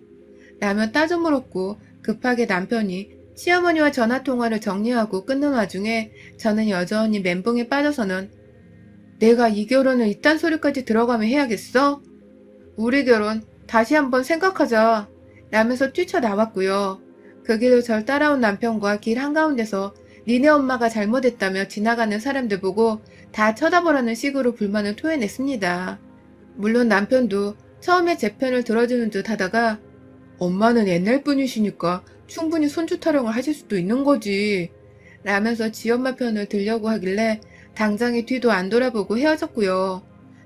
라며 따져 물었고 급하게 남편이 시어머니와 전화통화를 정리하고 끊는 와중에 저는 여전히 멘붕에 빠져서는 내가 이 결혼을 이딴 소리까지 들어가며 해야겠어? 우리 결혼 다시 한번 생각하자 라면서 뛰쳐나왔고요. 그 길을 절 따라온 남편과 길 한가운데서 니네 엄마가 잘못했다며 지나가는 사람들 보고 다 쳐다보라는 식으로 불만을 토해냈습니다. 물론 남편도 처음에 제 편을 들어주는 듯 하다가 엄마는 옛날 분이시니까 충분히 손주 타령을 하실 수도 있는 거지 라면서 지엄마 편을 들려고 하길래 당장에 뒤도 안 돌아보고 헤어졌고요.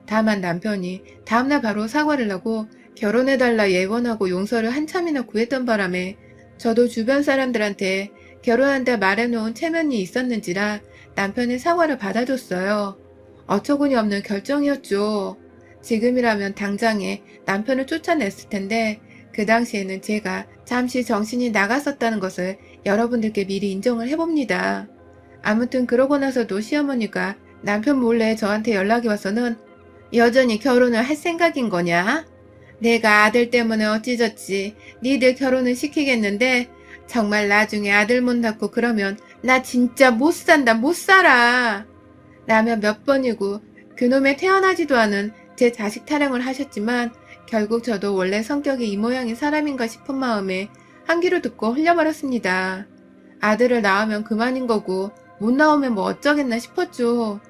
다만 남편이 다음날 바로 사과를 하고 결혼해달라 예원하고 용서를 한참이나 구했던 바람에 저도 주변 사람들한테 결혼한다 말해놓은 체면이 있었는지라 남편의 사과를 받아줬어요. 어처구니 없는 결정이었죠. 지금이라면 당장에 남편을 쫓아냈을 텐데 그 당시에는 제가 잠시 정신이 나갔었다는 것을 여러분들께 미리 인정을 해봅니다. 아무튼 그러고 나서도 시어머니가 남편 몰래 저한테 연락이 와서는 여전히 결혼을 할 생각인 거냐? 내가 아들 때문에 어찌저찌 니들 결혼을 시키겠는데 정말 나중에 아들 못 낳고 그러면 나 진짜 못 산다 못 살아 라며 몇 번이고 그놈의 태어나지도 않은 제 자식 타령을 하셨지만 결국 저도 원래 성격이 이 모양인 사람인가 싶은 마음에 한 귀로 듣고 흘려버렸습니다. 아들을 낳으면 그만인 거고 못 나오면 뭐 어쩌겠나 싶었죠.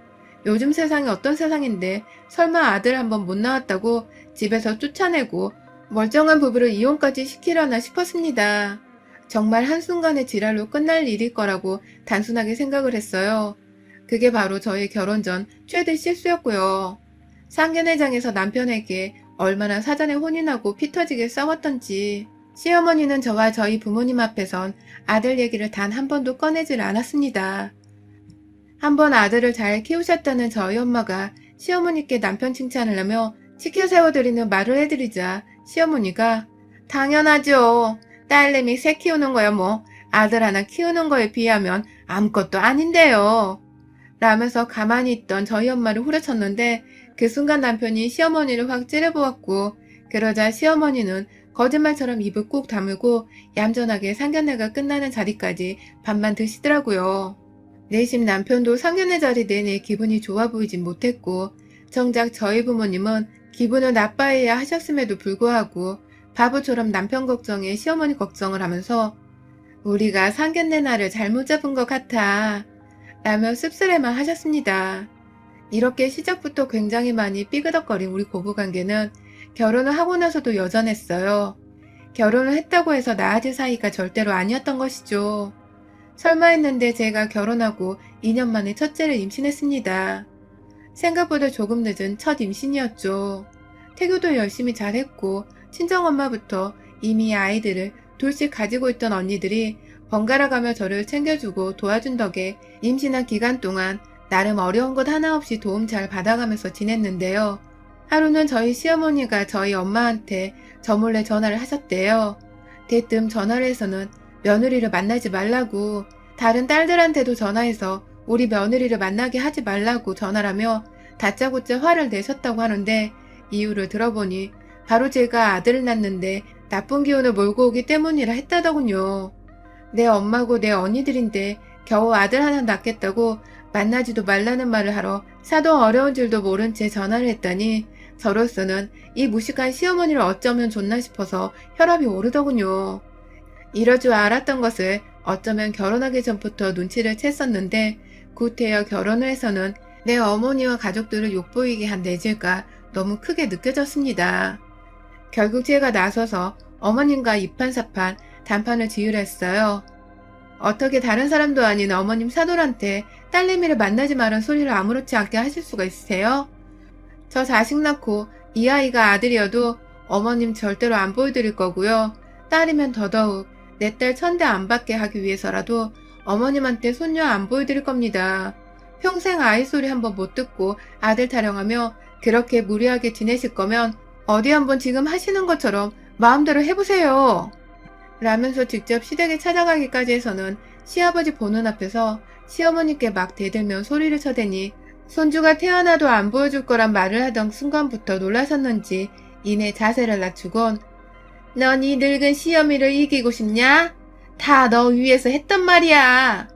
요즘 세상이 어떤 세상인데 설마 아들 한번 못 낳았다고 집에서 쫓아내고 멀쩡한 부부를 이혼까지 시키려나 싶었습니다. 정말 한순간의 지랄로 끝날 일일 거라고 단순하게 생각을 했어요. 그게 바로 저의 결혼 전 최대 실수였고요. 상견례장에서 남편에게 얼마나 사전에 혼인하고 피 터지게 싸웠던지 시어머니는 저와 저희 부모님 앞에선 아들 얘기를 단 한 번도 꺼내질 않았습니다. 한번 아들을 잘 키우셨다는 저희 엄마가 시어머니께 남편 칭찬을 하며 치켜 세워드리는 말을 해드리자 시어머니가 당연하죠. 딸내미 새 키우는 거야 뭐 아들 하나 키우는 거에 비하면 아무것도 아닌데요. 라면서 가만히 있던 저희 엄마를 후려쳤는데 그 순간 남편이 시어머니를 확 찌르보았고 그러자 시어머니는 거짓말처럼 입을 꾹 다물고 얌전하게 상견례가 끝나는 자리까지 밥만 드시더라고요. 내심 남편도 상견례 자리 내내 기분이 좋아 보이진 못했고 정작 저희 부모님은 기분을 나빠해야 하셨음에도 불구하고 바보처럼 남편 걱정에 시어머니 걱정을 하면서 우리가 상견례 날을 잘못 잡은 것 같아 라며 씁쓸해만 하셨습니다. 이렇게 시작부터 굉장히 많이 삐그덕거린 우리 고부관계는 결혼을 하고 나서도 여전했어요. 결혼을 했다고 해서 나아질 사이가 절대로 아니었던 것이죠. 설마 했는데 제가 결혼하고 2년 만에 첫째를 임신했습니다. 생각보다 조금 늦은 첫 임신이었죠. 태교도 열심히 잘했고 친정엄마부터 이미 아이들을 둘씩 가지고 있던 언니들이 번갈아가며 저를 챙겨주고 도와준 덕에 임신한 기간 동안 나름 어려운 것 하나 없이 도움 잘 받아가면서 지냈는데요. 하루는 저희 시어머니가 저희 엄마한테 저 몰래 전화를 하셨대요. 대뜸 전화를 해서는 며느리를 만나지 말라고 다른 딸들한테도 전화해서 우리 며느리를 만나게 하지 말라고 전화라며 다짜고짜 화를 내셨다고 하는데 이유를 들어보니 바로 제가 아들을 낳는데 나쁜 기운을 몰고 오기 때문이라 했다더군요. 내 엄마고 내 언니들인데 겨우 아들 하나 낳겠다고 만나지도 말라는 말을 하러 사돈 어려운 줄도 모른 채 전화를 했다니 저로서는 이 무식한 시어머니를 어쩌면 좋나 싶어서 혈압이 오르더군요. 이럴 줄 알았던 것을 어쩌면 결혼하기 전부터 눈치를 챘었는데 구태여 결혼을 해서는 내 어머니와 가족들을 욕보이게 한 내질과 너무 크게 느껴졌습니다. 결국 제가 나서서 어머님과 이판사판 단판을 지으랬어요. 어떻게 다른 사람도 아닌 어머님 사돈한테 딸내미를 만나지 말은 소리를 아무렇지 않게 하실 수가 있으세요? 저 자식 낳고 이 아이가 아들이어도 어머님 절대로 안 보여드릴 거고요. 딸이면 더더욱 내 딸 천대 안 받게 하기 위해서라도 어머님한테 손녀 안 보여드릴 겁니다. 평생 아이 소리 한번 못 듣고 아들 타령하며 그렇게 무리하게 지내실 거면 어디 한번 지금 하시는 것처럼 마음대로 해보세요. 라면서 직접 시댁에 찾아가기까지 해서는 시아버지 보는 앞에서 시어머니께 막 대들며 소리를 쳐대니 손주가 태어나도 안 보여줄 거란 말을 하던 순간부터 놀라셨는지 이내 자세를 낮추곤 넌 이 늙은 시어미를 이기고 싶냐? 다 너 위해서 했단 말이야.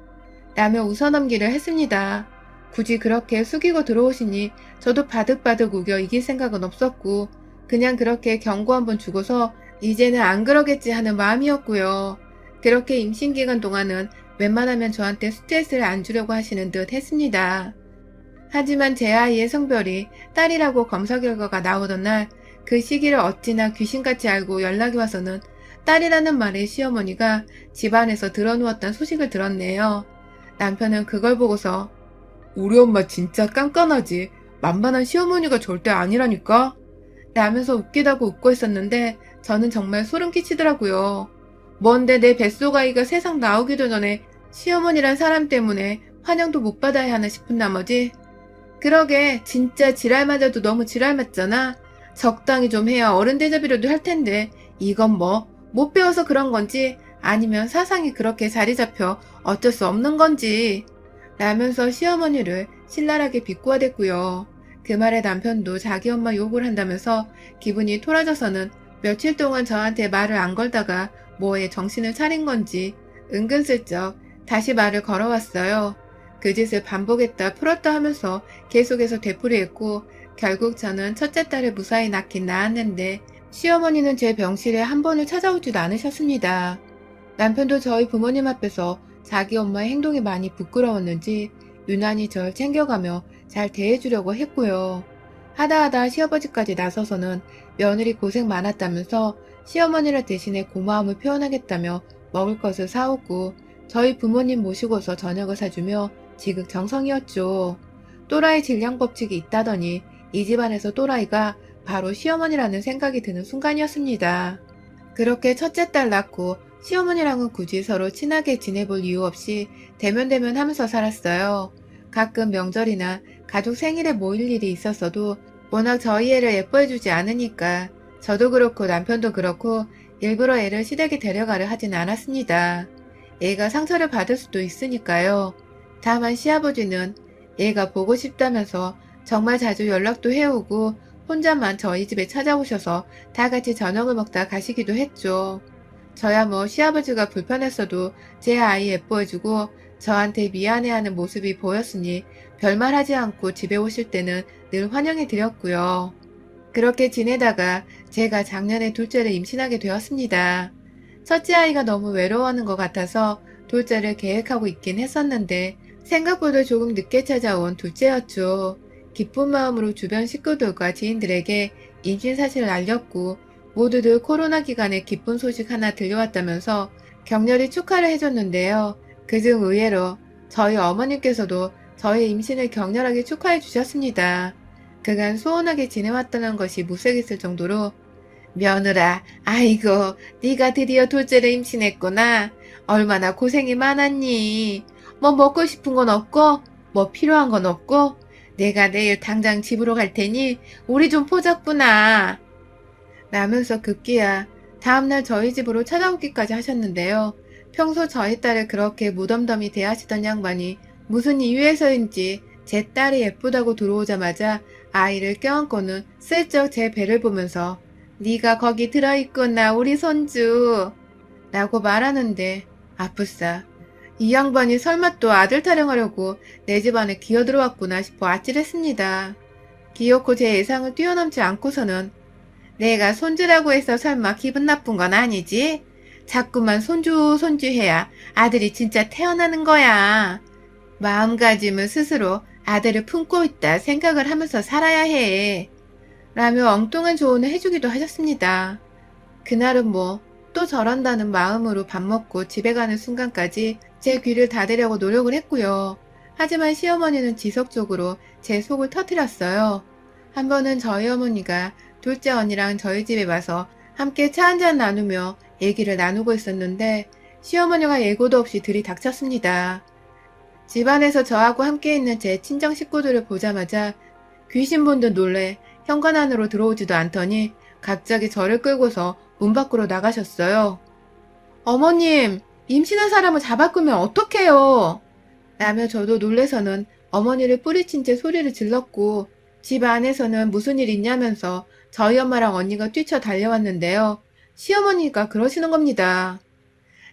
라며 웃어넘기를 했습니다. 굳이 그렇게 숙이고 들어오시니 저도 바득바득 우겨 이길 생각은 없었고 그냥 그렇게 경고 한번 주고서 이제는 안 그러겠지 하는 마음이었고요. 그렇게 임신기간 동안은 웬만하면 저한테 스트레스를 안 주려고 하시는 듯 했습니다. 하지만 제 아이의 성별이 딸이라고 검사 결과가 나오던 날 그 시기를 어찌나 귀신같이 알고 연락이 와서는 딸이라는 말에 시어머니가 집안에서 드러누웠던 소식을 들었네요. 남편은 그걸 보고서 우리 엄마 진짜 깐깐하지. 만만한 시어머니가 절대 아니라니까? 라면서 웃기다고 웃고 있었는데 저는 정말 소름 끼치더라고요. 뭔데 내 뱃속 아이가 세상 나오기도 전에 시어머니란 사람 때문에 환영도 못 받아야 하나 싶은 나머지 그러게 진짜 지랄 맞아도 너무 지랄 맞잖아. 적당히 좀 해야 어른 대접이라도 할 텐데 이건 뭐 못 배워서 그런 건지 아니면 사상이 그렇게 자리 잡혀 어쩔 수 없는 건지 라면서 시어머니를 신랄하게 비꼬아댔고요. 그 말에 남편도 자기 엄마 욕을 한다면서 기분이 토라져서는 며칠 동안 저한테 말을 안 걸다가 뭐에 정신을 차린 건지 은근슬쩍 다시 말을 걸어왔어요. 그 짓을 반복했다 풀었다 하면서 계속해서 되풀이했고 결국 저는 첫째 딸을 무사히 낳긴 낳았는데 시어머니는 제 병실에 한 번을 찾아오지도 않으셨습니다. 남편도 저희 부모님 앞에서 자기 엄마의 행동이 많이 부끄러웠는지 유난히 절 챙겨가며 잘 대해주려고 했고요. 하다하다 시아버지까지 나서서는 며느리 고생 많았다면서 시어머니를 대신해 고마움을 표현하겠다며 먹을 것을 사오고 저희 부모님 모시고서 저녁을 사주며 지극정성이었죠. 또라이 질량 법칙이 있다더니 이 집안에서 또라이가 바로 시어머니라는 생각이 드는 순간이었습니다. 그렇게 첫째 딸 낳고 시어머니랑은 굳이 서로 친하게 지내볼 이유 없이 대면대면 하면서 살았어요. 가끔 명절이나 가족 생일에 모일 일이 있었어도 워낙 저희 애를 예뻐해주지 않으니까 저도 그렇고 남편도 그렇고 일부러 애를 시댁에 데려가려 하진 않았습니다. 애가 상처를 받을 수도 있으니까요. 다만 시아버지는 애가 보고 싶다면서 정말 자주 연락도 해오고 혼자만 저희 집에 찾아오셔서 다 같이 저녁을 먹다 가시기도 했죠. 저야 뭐 시아버지가 불편했어도 제 아이 예뻐해주고 저한테 미안해하는 모습이 보였으니 별말 하지 않고 집에 오실 때는 늘 환영해드렸고요. 그렇게 지내다가 제가 작년에 둘째를 임신하게 되었습니다. 첫째 아이가 너무 외로워하는 것 같아서 둘째를 계획하고 있긴 했었는데 생각보다 조금 늦게 찾아온 둘째였죠. 기쁜 마음으로 주변 식구들과 지인들에게 임신 사실을 알렸고 모두들 코로나 기간에 기쁜 소식 하나 들려왔다면서 격렬히 축하를 해줬는데요. 그중 의외로 저희 어머님께서도 저의 임신을 격렬하게 축하해 주셨습니다. 그간 소원하게 지내왔다는 것이 무색했을 정도로 며느라, 아이고, 네가 드디어 둘째를 임신했구나. 얼마나 고생이 많았니? 뭐 먹고 싶은 건 없고, 뭐 필요한 건 없고, 내가 내일 당장 집으로 갈 테니 우리 좀 보자꾸나. 라면서 급기야 다음날 저희 집으로 찾아오기까지 하셨는데요. 평소 저희 딸을 그렇게 무덤덤히 대하시던 양반이 무슨 이유에서인지 제 딸이 예쁘다고 들어오자마자 아이를 껴안고는 슬쩍 제 배를 보면서 네가 거기 들어있구나 우리 손주 라고 말하는데 아프싸 이 양반이 설마 또 아들 타령하려고 내 집안에 기어들어왔구나 싶어 아찔했습니다. 기어코 제 예상을 뛰어넘지 않고서는 내가 손주라고 해서 설마 기분 나쁜 건 아니지? 자꾸만 손주 해야 아들이 진짜 태어나는 거야. 마음가짐은 스스로 아들을 품고 있다 생각을 하면서 살아야 해. 라며 엉뚱한 조언을 해주기도 하셨습니다. 그날은 뭐 또 저런다는 마음으로 밥 먹고 집에 가는 순간까지 제 귀를 닫으려고 노력을 했고요. 하지만 시어머니는 지속적으로 제 속을 터뜨렸어요. 한 번은 저희 어머니가 둘째 언니랑 저희 집에 와서 함께 차 한잔 나누며 얘기를 나누고 있었는데 시어머니가 예고도 없이 들이닥쳤습니다. 집안에서 저하고 함께 있는 제 친정 식구들을 보자마자 귀신 본 듯 놀래 현관 안으로 들어오지도 않더니 갑자기 저를 끌고서 문 밖으로 나가셨어요. 어머님, 임신한 사람을 잡아 끄면 어떡해요? 라며 저도 놀래서는 어머니를 뿌리친 채 소리를 질렀고 집 안에서는 무슨 일 있냐면서 저희 엄마랑 언니가 뛰쳐 달려왔는데요. 시어머니가 그러시는 겁니다.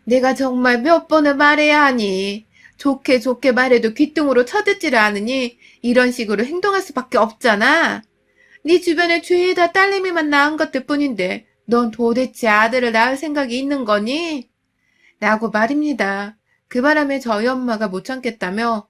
내가 정말 몇 번을 말해야 하니 좋게 말해도 귀뚱으로 쳐듣지를 않으니 이런 식으로 행동할 수밖에 없잖아. 네 주변에 죄다 딸내미만 낳은 것들 뿐인데 넌 도대체 아들을 낳을 생각이 있는 거니? 라고 말입니다. 그 바람에 저희 엄마가 못 참겠다며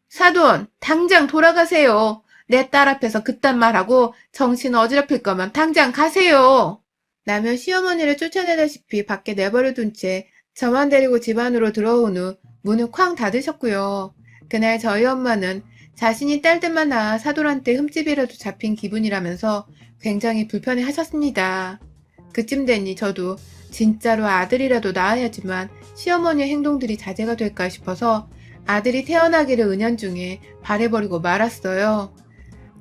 사돈, 당장 돌아가세요. 내 딸 앞에서 그딴 말하고 정신 어지럽힐 거면 당장 가세요. 라며 시어머니를 쫓아내다시피 밖에 내버려둔 채 저만 데리고 집 안으로 들어온 후 문을 쾅 닫으셨고요. 그날 저희 엄마는 자신이 딸들만 낳아 사돈한테 흠집이라도 잡힌 기분이라면서 굉장히 불편해 하셨습니다. 그쯤 되니 저도 진짜로 아들이라도 낳아야지만 시어머니의 행동들이 자제가 될까 싶어서 아들이 태어나기를 은연중에 바래버리고 말았어요.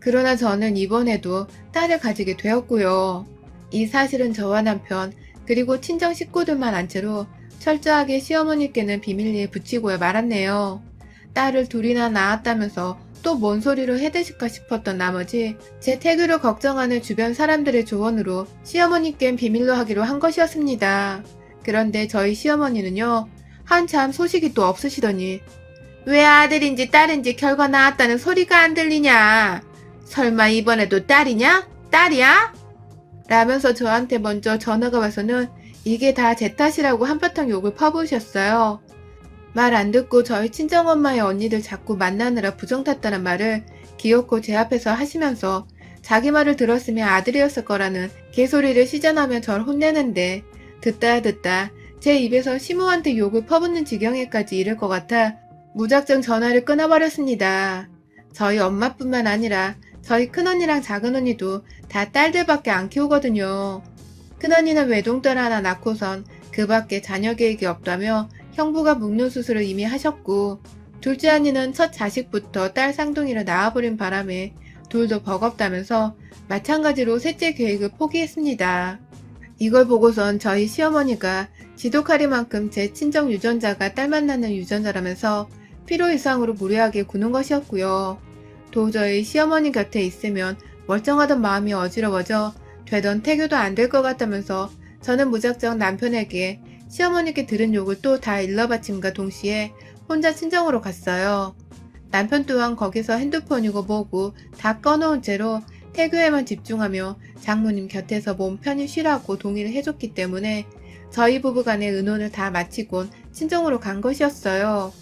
그러나 저는 이번에도 딸을 가지게 되었고요. 이 사실은 저와 남편 그리고 친정 식구들만 안 채로 철저하게 시어머니께는 비밀리에 붙이고야 말았네요. 딸을 둘이나 낳았다면서 또 뭔 소리를 해대실까 싶었던 나머지 제 태교를 걱정하는 주변 사람들의 조언으로 시어머니껜 비밀로 하기로 한 것이었습니다. 그런데 저희 시어머니는요, 한참 소식이 또 없으시더니 왜 아들인지 딸인지 결과 나왔다는 소리가 안 들리냐? 설마 이번에도 딸이냐? 딸이야? 라면서 저한테 먼저 전화가 와서는 이게 다 제 탓이라고 한바탕 욕을 퍼부으셨어요. 말 안 듣고 저희 친정엄마의 언니들 자꾸 만나느라 부정 탔다는 말을 기어코 제 앞에서 하시면서 자기 말을 들었으면 아들이었을 거라는 개소리를 시전하며 절 혼내는데 듣다 제 입에서 시모한테 욕을 퍼붓는 지경에까지 이를 것 같아 무작정 전화를 끊어버렸습니다. 저희 엄마뿐만 아니라 저희 큰언니랑 작은언니도 다 딸들밖에 안 키우거든요. 큰언니는 외동딸 하나 낳고선 그 밖에 자녀 계획이 없다며 형부가 묵는 수술을 이미 하셨고 둘째 언니는 첫 자식부터 딸 쌍둥이를 낳아버린 바람에 둘도 버겁다면서 마찬가지로 셋째 계획을 포기했습니다. 이걸 보고선 저희 시어머니가 지독하리만큼 제 친정 유전자가 딸만 낳는 유전자라면서 필요 이상으로 무례하게 구는 것이었고요. 도저히 시어머니 곁에 있으면 멀쩡하던 마음이 어지러워져 되던 태교도 안 될 것 같다면서 저는 무작정 남편에게 시어머니께 들은 욕을 또 다 일러바침과 동시에 혼자 친정으로 갔어요. 남편 또한 거기서 핸드폰이고 뭐고 다 꺼놓은 채로 태교에만 집중하며 장모님 곁에서 몸 편히 쉬라고 동의를 해줬기 때문에 저희 부부간의 의논을 다 마치곤 친정으로 간 것이었어요.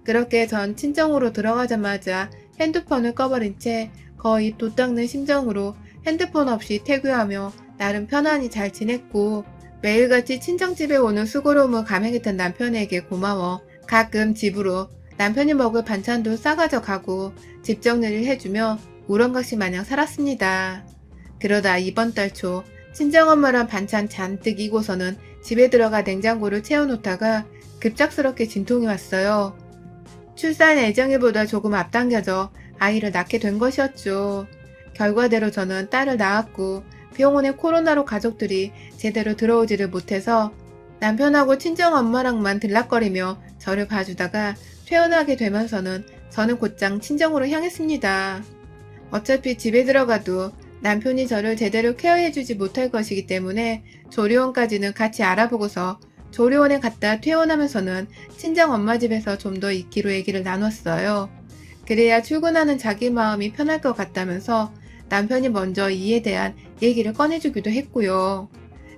그렇게 전 친정으로 들어가자마자 핸드폰을 꺼버린 채 거의 도 닦는 심정으로 핸드폰 없이 태교하며 나름 편안히 잘 지냈고 매일같이 친정집에 오는 수고로움을 감행했던 남편에게 고마워 가끔 집으로 남편이 먹을 반찬도 싸가져 가고 집 정리를 해주며 우렁각시 마냥 살았습니다. 그러다 이번 달 초 친정엄마랑 반찬 잔뜩 이고서는 집에 들어가 냉장고를 채워놓다가 급작스럽게 진통이 왔어요. 출산 예정일보다 조금 앞당겨져 아이를 낳게 된 것이었죠. 결과대로 저는 딸을 낳았고 병원에 코로나로 가족들이 제대로 들어오지를 못해서 남편하고 친정엄마랑만 들락거리며 저를 봐주다가 퇴원하게 되면서는 저는 곧장 친정으로 향했습니다. 어차피 집에 들어가도 남편이 저를 제대로 케어해주지 못할 것이기 때문에 조리원까지는 같이 알아보고서 조리원에 갔다 퇴원하면서는 친정엄마 집에서 좀 더 있기로 얘기를 나눴어요. 그래야 출근하는 자기 마음이 편할 것 같다면서 남편이 먼저 이에 대한 얘기를 꺼내주기도 했고요.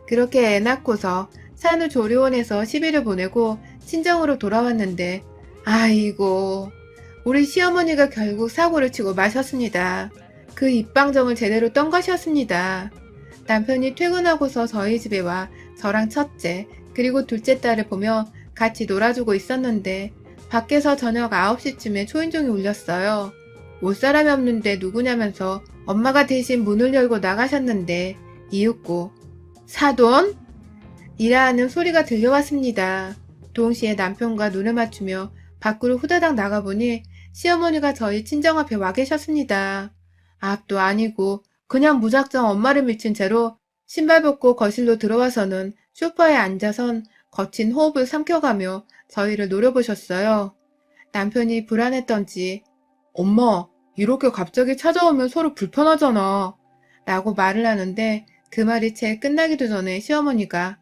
그렇게 애 낳고서 산후조리원에서 10일을 보내고 친정으로 돌아왔는데 아이고 우리 시어머니가 결국 사고를 치고 마셨습니다. 그 입방정을 제대로 떤 것이었습니다. 남편이 퇴근하고서 저희 집에 와 저랑 첫째 그리고 둘째 딸을 보며 같이 놀아주고 있었는데 밖에서 저녁 9시쯤에 초인종이 울렸어요. 올 사람이 없는데 누구냐면서 엄마가 대신 문을 열고 나가셨는데 이윽고 사돈? 이라 하는 소리가 들려왔습니다. 동시에 남편과 눈을 맞추며 밖으로 후다닥 나가보니 시어머니가 저희 친정 앞에 와 계셨습니다. 앞도 아니고 그냥 무작정 엄마를 밀친 채로 신발 벗고 거실로 들어와서는 소파에 앉아선 거친 호흡을 삼켜가며 저희를 노려보셨어요. 남편이 불안했던지 엄마 이렇게 갑자기 찾아오면 서로 불편하잖아 라고 말을 하는데 그 말이 채 끝나기도 전에 시어머니가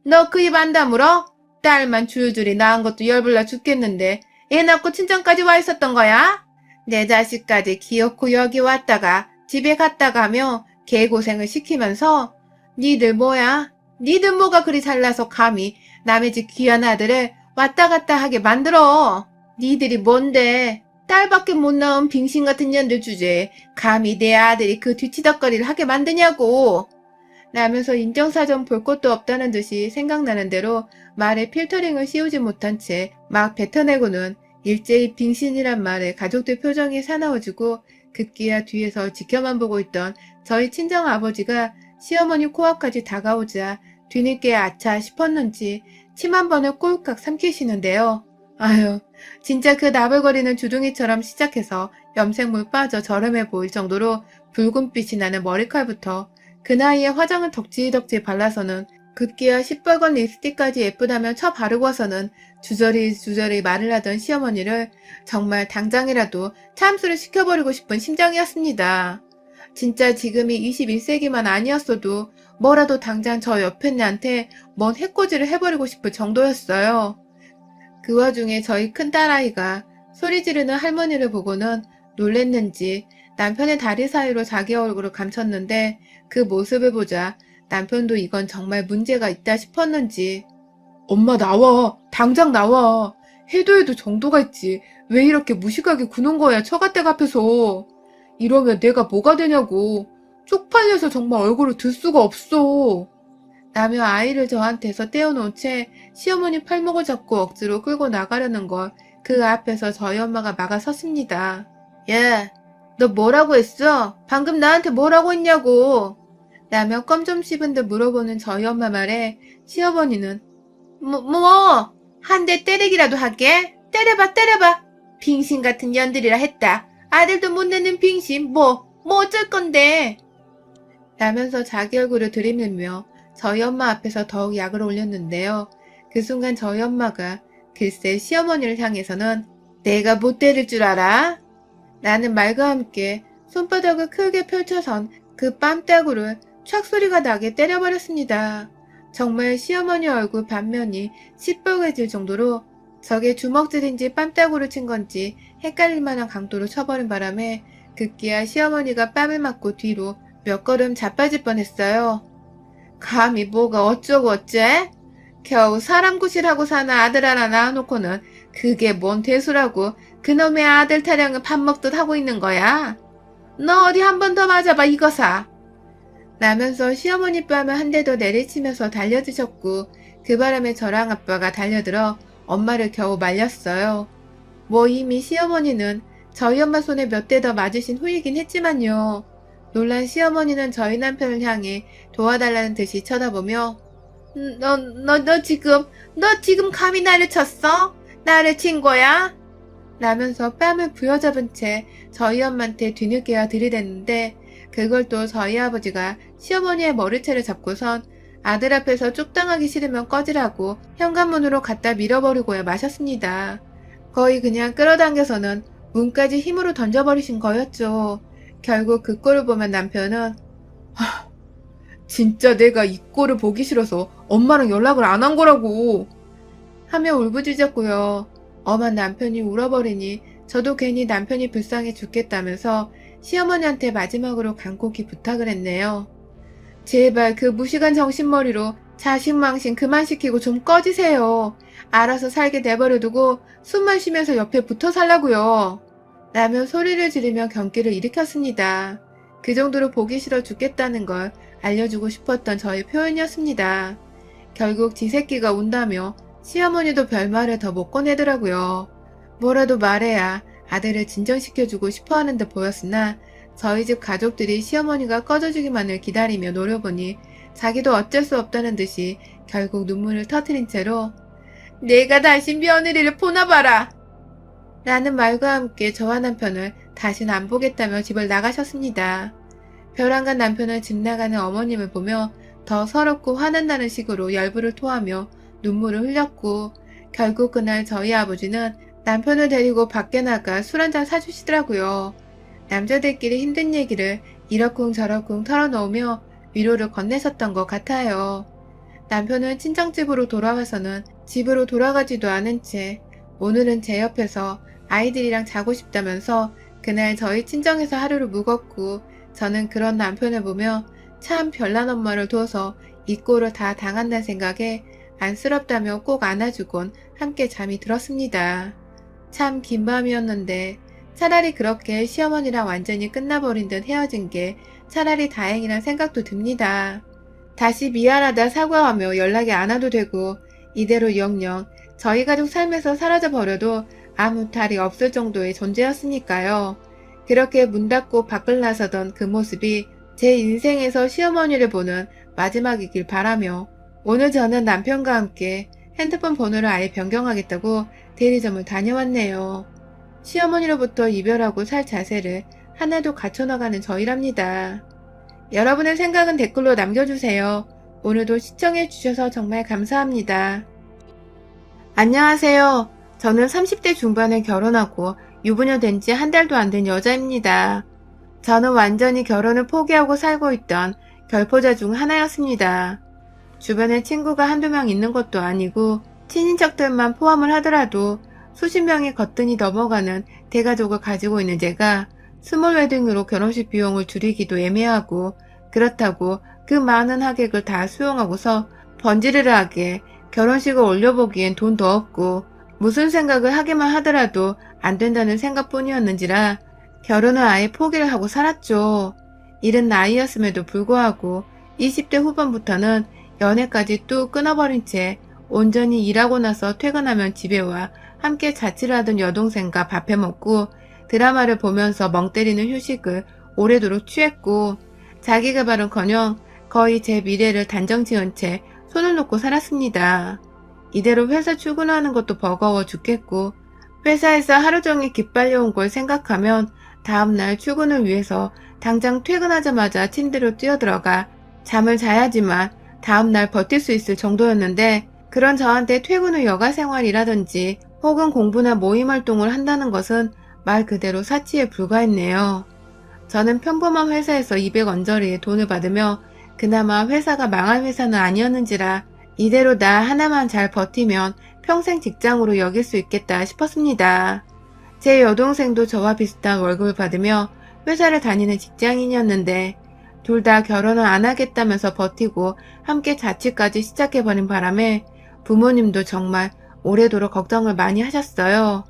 너 그 입 안 다물어? 딸만 줄줄이 낳은 것도 열불나 죽겠는데 애 낳고 친정까지 와 있었던 거야? 내 자식까지 기어코 여기 왔다가 집에 갔다가 하며 개고생을 시키면서 니들 뭐야? 니들 뭐가 그리 잘나서 감히 남의 집 귀한 아들을 왔다 갔다 하게 만들어. 니들이 뭔데? 딸밖에 못 낳은 빙신 같은 년들 주제에 감히 내 아들이 그 뒤치덕거리를 하게 만드냐고. 라면서 인정사정 볼 것도 없다는 듯이 생각나는 대로 말에 필터링을 씌우지 못한 채 막 뱉어내고는 일제히 빙신이란 말에 가족들 표정이 사나워지고 급기야 뒤에서 지켜만 보고 있던 저희 친정아버지가 시어머니 코앞까지 다가오자 뒤늦게 아차 싶었는지 침 한 번을 꼴깍 삼키시는데요. 아유, 진짜 그 나불거리는 주둥이처럼 시작해서 염색물 빠져 저렴해 보일 정도로 붉은빛이 나는 머리칼부터 그 나이에 화장을 덕지덕지 발라서는 급기야 시뻘건 립스틱까지 예쁘다며 쳐 바르고서는 주저리 말을 하던 시어머니를 정말 당장이라도 참수를 시켜버리고 싶은 심정이었습니다. 진짜 지금이 21세기만 아니었어도 뭐라도 당장 저 옆에 애한테 뭔 해코지를 해버리고 싶을 정도였어요. 그 와중에 저희 큰딸아이가 소리 지르는 할머니를 보고는 놀랬는지 남편의 다리 사이로 자기 얼굴을 감췄는데 그 모습을 보자 남편도 이건 정말 문제가 있다 싶었는지 엄마 나와. 당장 나와. 해도 정도가 있지. 왜 이렇게 무식하게 구는 거야 처갓댁 앞에서. 이러면 내가 뭐가 되냐고. 쪽팔려서 정말 얼굴을 들 수가 없어. 라며 아이를 저한테서 떼어놓은 채 시어머니 팔목을 잡고 억지로 끌고 나가려는 걸 그 앞에서 저희 엄마가 막아섰습니다. 야, 너 뭐라고 했어? 방금 나한테 뭐라고 했냐고. 라며 껌 좀 씹은 듯 물어보는 저희 엄마 말에 시어머니는 한 대 때리기라도 하게? 때려봐. 빙신 같은 년들이라 했다. 아들도 못 낳는 빙신 뭐 어쩔 건데. 라면서 자기 얼굴을 들이밀며 저희 엄마 앞에서 더욱 약을 올렸는데요. 그 순간 저희 엄마가 글쎄 시어머니를 향해서는 내가 못 때릴 줄 알아? 라는 말과 함께 손바닥을 크게 펼쳐선 그 뺨따구를 촥 소리가 나게 때려버렸습니다. 정말 시어머니 얼굴 반면이 시뻘개질 정도로 저게 주먹질인지 뺨따구를 친 건지 헷갈릴 만한 강도로 쳐버린 바람에 급기야 시어머니가 뺨을 맞고 뒤로 몇 걸음 자빠질 뻔했어요. 감히 뭐가 어쩌고 어째? 겨우 사람 구실하고 사는 아들 하나 낳아놓고는 그게 뭔 대수라고 그놈의 아들 타령을 밥 먹듯 하고 있는 거야? 너 어디 한 번 더 맞아봐 이거사. 라면서 시어머니 뺨을 한 대 더 내리치면서 달려드셨고 그 바람에 저랑 아빠가 달려들어 엄마를 겨우 말렸어요. 뭐 이미 시어머니는 저희 엄마 손에 몇 대 더 맞으신 후이긴 했지만요. 놀란 시어머니는 저희 남편을 향해 도와달라는 듯이 쳐다보며 너 지금 감히 나를 쳤어? 나를 친 거야? 라면서 뺨을 부여잡은 채 저희 엄마한테 뒤늦게야 들이댔는데 그걸 또 저희 아버지가 시어머니의 머리채를 잡고선 아들 앞에서 쪽당하기 싫으면 꺼지라고 현관문으로 갖다 밀어버리고야 마셨습니다. 거의 그냥 끌어당겨서는 문까지 힘으로 던져버리신 거였죠. 결국 그 꼴을 보면 남편은 진짜 내가 이 꼴을 보기 싫어서 엄마랑 연락을 안 한 거라고 하며 울부짖었고요. 엄한 남편이 울어버리니 저도 괜히 남편이 불쌍해 죽겠다면서 시어머니한테 마지막으로 간곡히 부탁을 했네요. 제발 그 무식한 정신머리로 자식망신 그만 시키고 좀 꺼지세요. 알아서 살게 내버려두고 숨만 쉬면서 옆에 붙어 살라고요. 라며 소리를 지르며 경기를 일으켰습니다. 그 정도로 보기 싫어 죽겠다는 걸 알려주고 싶었던 저의 표현이었습니다. 결국 지 새끼가 운다며 시어머니도 별말을 더 못 꺼내더라고요. 뭐라도 말해야 아들을 진정시켜주고 싶어하는 듯 보였으나 저희 집 가족들이 시어머니가 꺼져주기만을 기다리며 노려보니 자기도 어쩔 수 없다는 듯이 결국 눈물을 터뜨린 채로 내가 다시 며느리를 보나봐라! 라는 말과 함께 저와 남편을 다시는 안 보겠다며 집을 나가셨습니다. 벼랑간 남편은 집 나가는 어머님을 보며 더 서럽고 화난다는 식으로 열불을 토하며 눈물을 흘렸고 결국 그날 저희 아버지는 남편을 데리고 밖에 나가 술 한잔 사주시더라고요. 남자들끼리 힘든 얘기를 이러쿵저러쿵 털어놓으며 위로를 건네셨던 것 같아요. 남편은 친정집으로 돌아와서는 집으로 돌아가지도 않은 채 오늘은 제 옆에서 아이들이랑 자고 싶다면서 그날 저희 친정에서 하루를 묵었고 저는 그런 남편을 보며 참 별난 엄마를 둬서 이 꼴을 다 당한다는 생각에 안쓰럽다며 꼭 안아주곤 함께 잠이 들었습니다. 참 긴 밤이었는데 차라리 그렇게 시어머니랑 완전히 끝나버린 듯 헤어진 게 차라리 다행이란 생각도 듭니다. 다시 미안하다 사과하며 연락이 안 와도 되고 이대로 영영 저희 가족 삶에서 사라져 버려도 아무 탈이 없을 정도의 존재였으니까요. 그렇게 문 닫고 밖을 나서던 그 모습이 제 인생에서 시어머니를 보는 마지막이길 바라며 오늘 저는 남편과 함께 핸드폰 번호를 아예 변경하겠다고 대리점을 다녀왔네요. 시어머니로부터 이별하고 살 자세를 하나도 갖춰나가는 저희랍니다. 여러분의 생각은 댓글로 남겨주세요. 오늘도 시청해주셔서 정말 감사합니다. 안녕하세요. 저는 30대 중반에 결혼하고 유부녀 된 지 한 달도 안 된 여자입니다. 저는 완전히 결혼을 포기하고 살고 있던 결포자 중 하나였습니다. 주변에 친구가 한두 명 있는 것도 아니고 친인척들만 포함을 하더라도 수십 명이 거뜬히 넘어가는 대가족을 가지고 있는 제가 스몰 웨딩으로 결혼식 비용을 줄이기도 애매하고 그렇다고 그 많은 하객을 다 수용하고서 번지르르하게 결혼식을 올려보기엔 돈도 없고 무슨 생각을 하기만 하더라도 안 된다는 생각뿐이었는지라 결혼을 아예 포기를 하고 살았죠. 이른 나이였음에도 불구하고 20대 후반부터는 연애까지 뚝 끊어버린 채 온전히 일하고 나서 퇴근하면 집에 와 함께 자취를 하던 여동생과 밥해 먹고 드라마를 보면서 멍 때리는 휴식을 오래도록 취했고 자기개발은커녕 거의 제 미래를 단정 지은 채 손을 놓고 살았습니다. 이대로 회사 출근하는 것도 버거워 죽겠고 회사에서 하루 종일 기빨려온 걸 생각하면 다음날 출근을 위해서 당장 퇴근하자마자 침대로 뛰어들어가 잠을 자야지만 다음날 버틸 수 있을 정도였는데 그런 저한테 퇴근 후 여가 생활이라든지 혹은 공부나 모임 활동을 한다는 것은 말 그대로 사치에 불과했네요. 저는 평범한 회사에서 200 언저리에 돈을 받으며 그나마 회사가 망할 회사는 아니었는지라 이대로 나 하나만 잘 버티면 평생 직장으로 여길 수 있겠다 싶었습니다. 제 여동생도 저와 비슷한 월급을 받으며 회사를 다니는 직장인이었는데 둘 다 결혼을 안 하겠다면서 버티고 함께 자취까지 시작해버린 바람에 부모님도 정말 오래도록 걱정을 많이 하셨어요.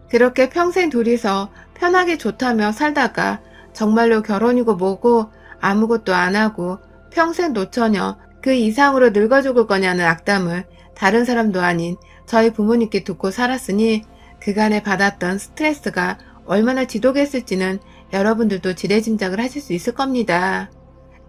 그렇게 평생 둘이서 편하게 좋다며 살다가 정말로 결혼이고 뭐고 아무것도 안 하고 평생 노처녀 그 이상으로 늙어 죽을 거냐는 악담을 다른 사람도 아닌 저희 부모님께 듣고 살았으니 그간에 받았던 스트레스가 얼마나 지독했을지는 여러분들도 지레짐작을 하실 수 있을 겁니다.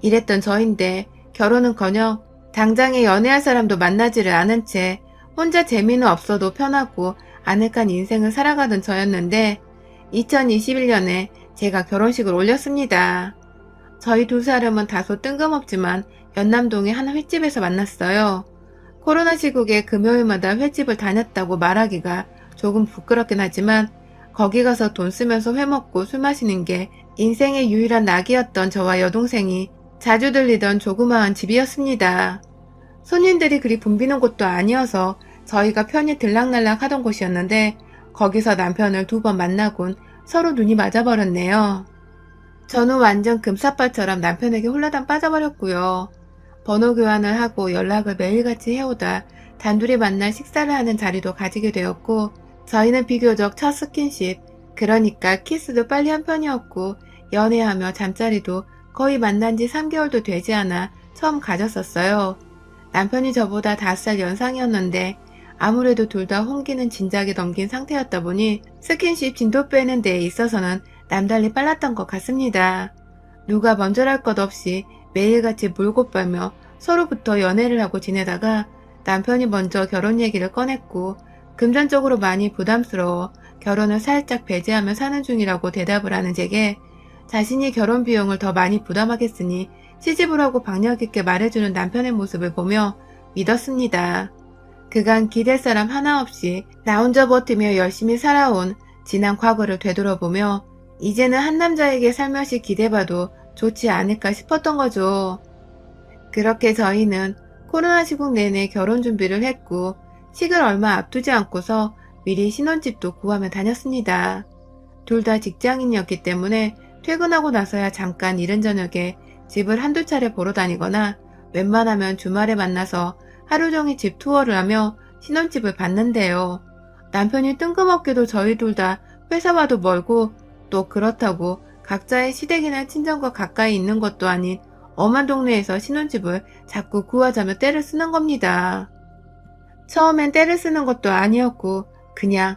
이랬던 저인데 결혼은커녕 당장에 연애할 사람도 만나지를 않은 채 혼자 재미는 없어도 편하고 아늑한 인생을 살아가던 저였는데 2021년에 제가 결혼식을 올렸습니다. 저희 두 사람은 다소 뜬금없지만 연남동의 한 횟집에서 만났어요. 코로나 시국에 금요일마다 횟집을 다녔다고 말하기가 조금 부끄럽긴 하지만 거기 가서 돈 쓰면서 회 먹고 술 마시는 게 인생의 유일한 낙이었던 저와 여동생이 자주 들리던 조그마한 집이었습니다. 손님들이 그리 붐비는 곳도 아니어서 저희가 편히 들락날락 하던 곳이었는데 거기서 남편을 2번 만나곤 서로 눈이 맞아버렸네요. 저는 완전 금사빠처럼 남편에게 홀라당 빠져버렸고요. 번호 교환을 하고 연락을 매일같이 해오다 단둘이 만날 식사를 하는 자리도 가지게 되었고 저희는 비교적 첫 스킨십, 그러니까 키스도 빨리 한 편이었고 연애하며 잠자리도 거의 만난 지 3개월도 되지 않아 처음 가졌었어요. 남편이 저보다 5살 연상이었는데 아무래도 둘 다 홍기는 진작에 넘긴 상태였다 보니 스킨십 진도 빼는 데에 있어서는 남달리 빨랐던 것 같습니다. 누가 먼저랄 것 없이 매일같이 물고 빨며 서로부터 연애를 하고 지내다가 남편이 먼저 결혼 얘기를 꺼냈고 금전적으로 많이 부담스러워 결혼을 살짝 배제하며 사는 중이라고 대답을 하는 제게 자신이 결혼 비용을 더 많이 부담하겠으니 시집을 하고 박력 있게 말해주는 남편의 모습을 보며 믿었습니다. 그간 기댈 사람 하나 없이 나 혼자 버티며 열심히 살아온 지난 과거를 되돌아보며 이제는 한 남자에게 살며시 기대봐도 좋지 않을까 싶었던 거죠. 그렇게 저희는 코로나 시국 내내 결혼 준비를 했고 식을 얼마 앞두지 않고서 미리 신혼집도 구하며 다녔습니다. 둘 다 직장인이었기 때문에 퇴근하고 나서야 잠깐 이른 저녁에 집을 한두 차례 보러 다니거나 웬만하면 주말에 만나서 하루 종일 집 투어를 하며 신혼집을 봤는데요. 남편이 뜬금없게도 저희 둘 다 회사와도 멀고 또 그렇다고 각자의 시댁이나 친정과 가까이 있는 것도 아닌 엄한 동네에서 신혼집을 자꾸 구하자며 떼를 쓰는 겁니다. 처음엔 떼를 쓰는 것도 아니었고 그냥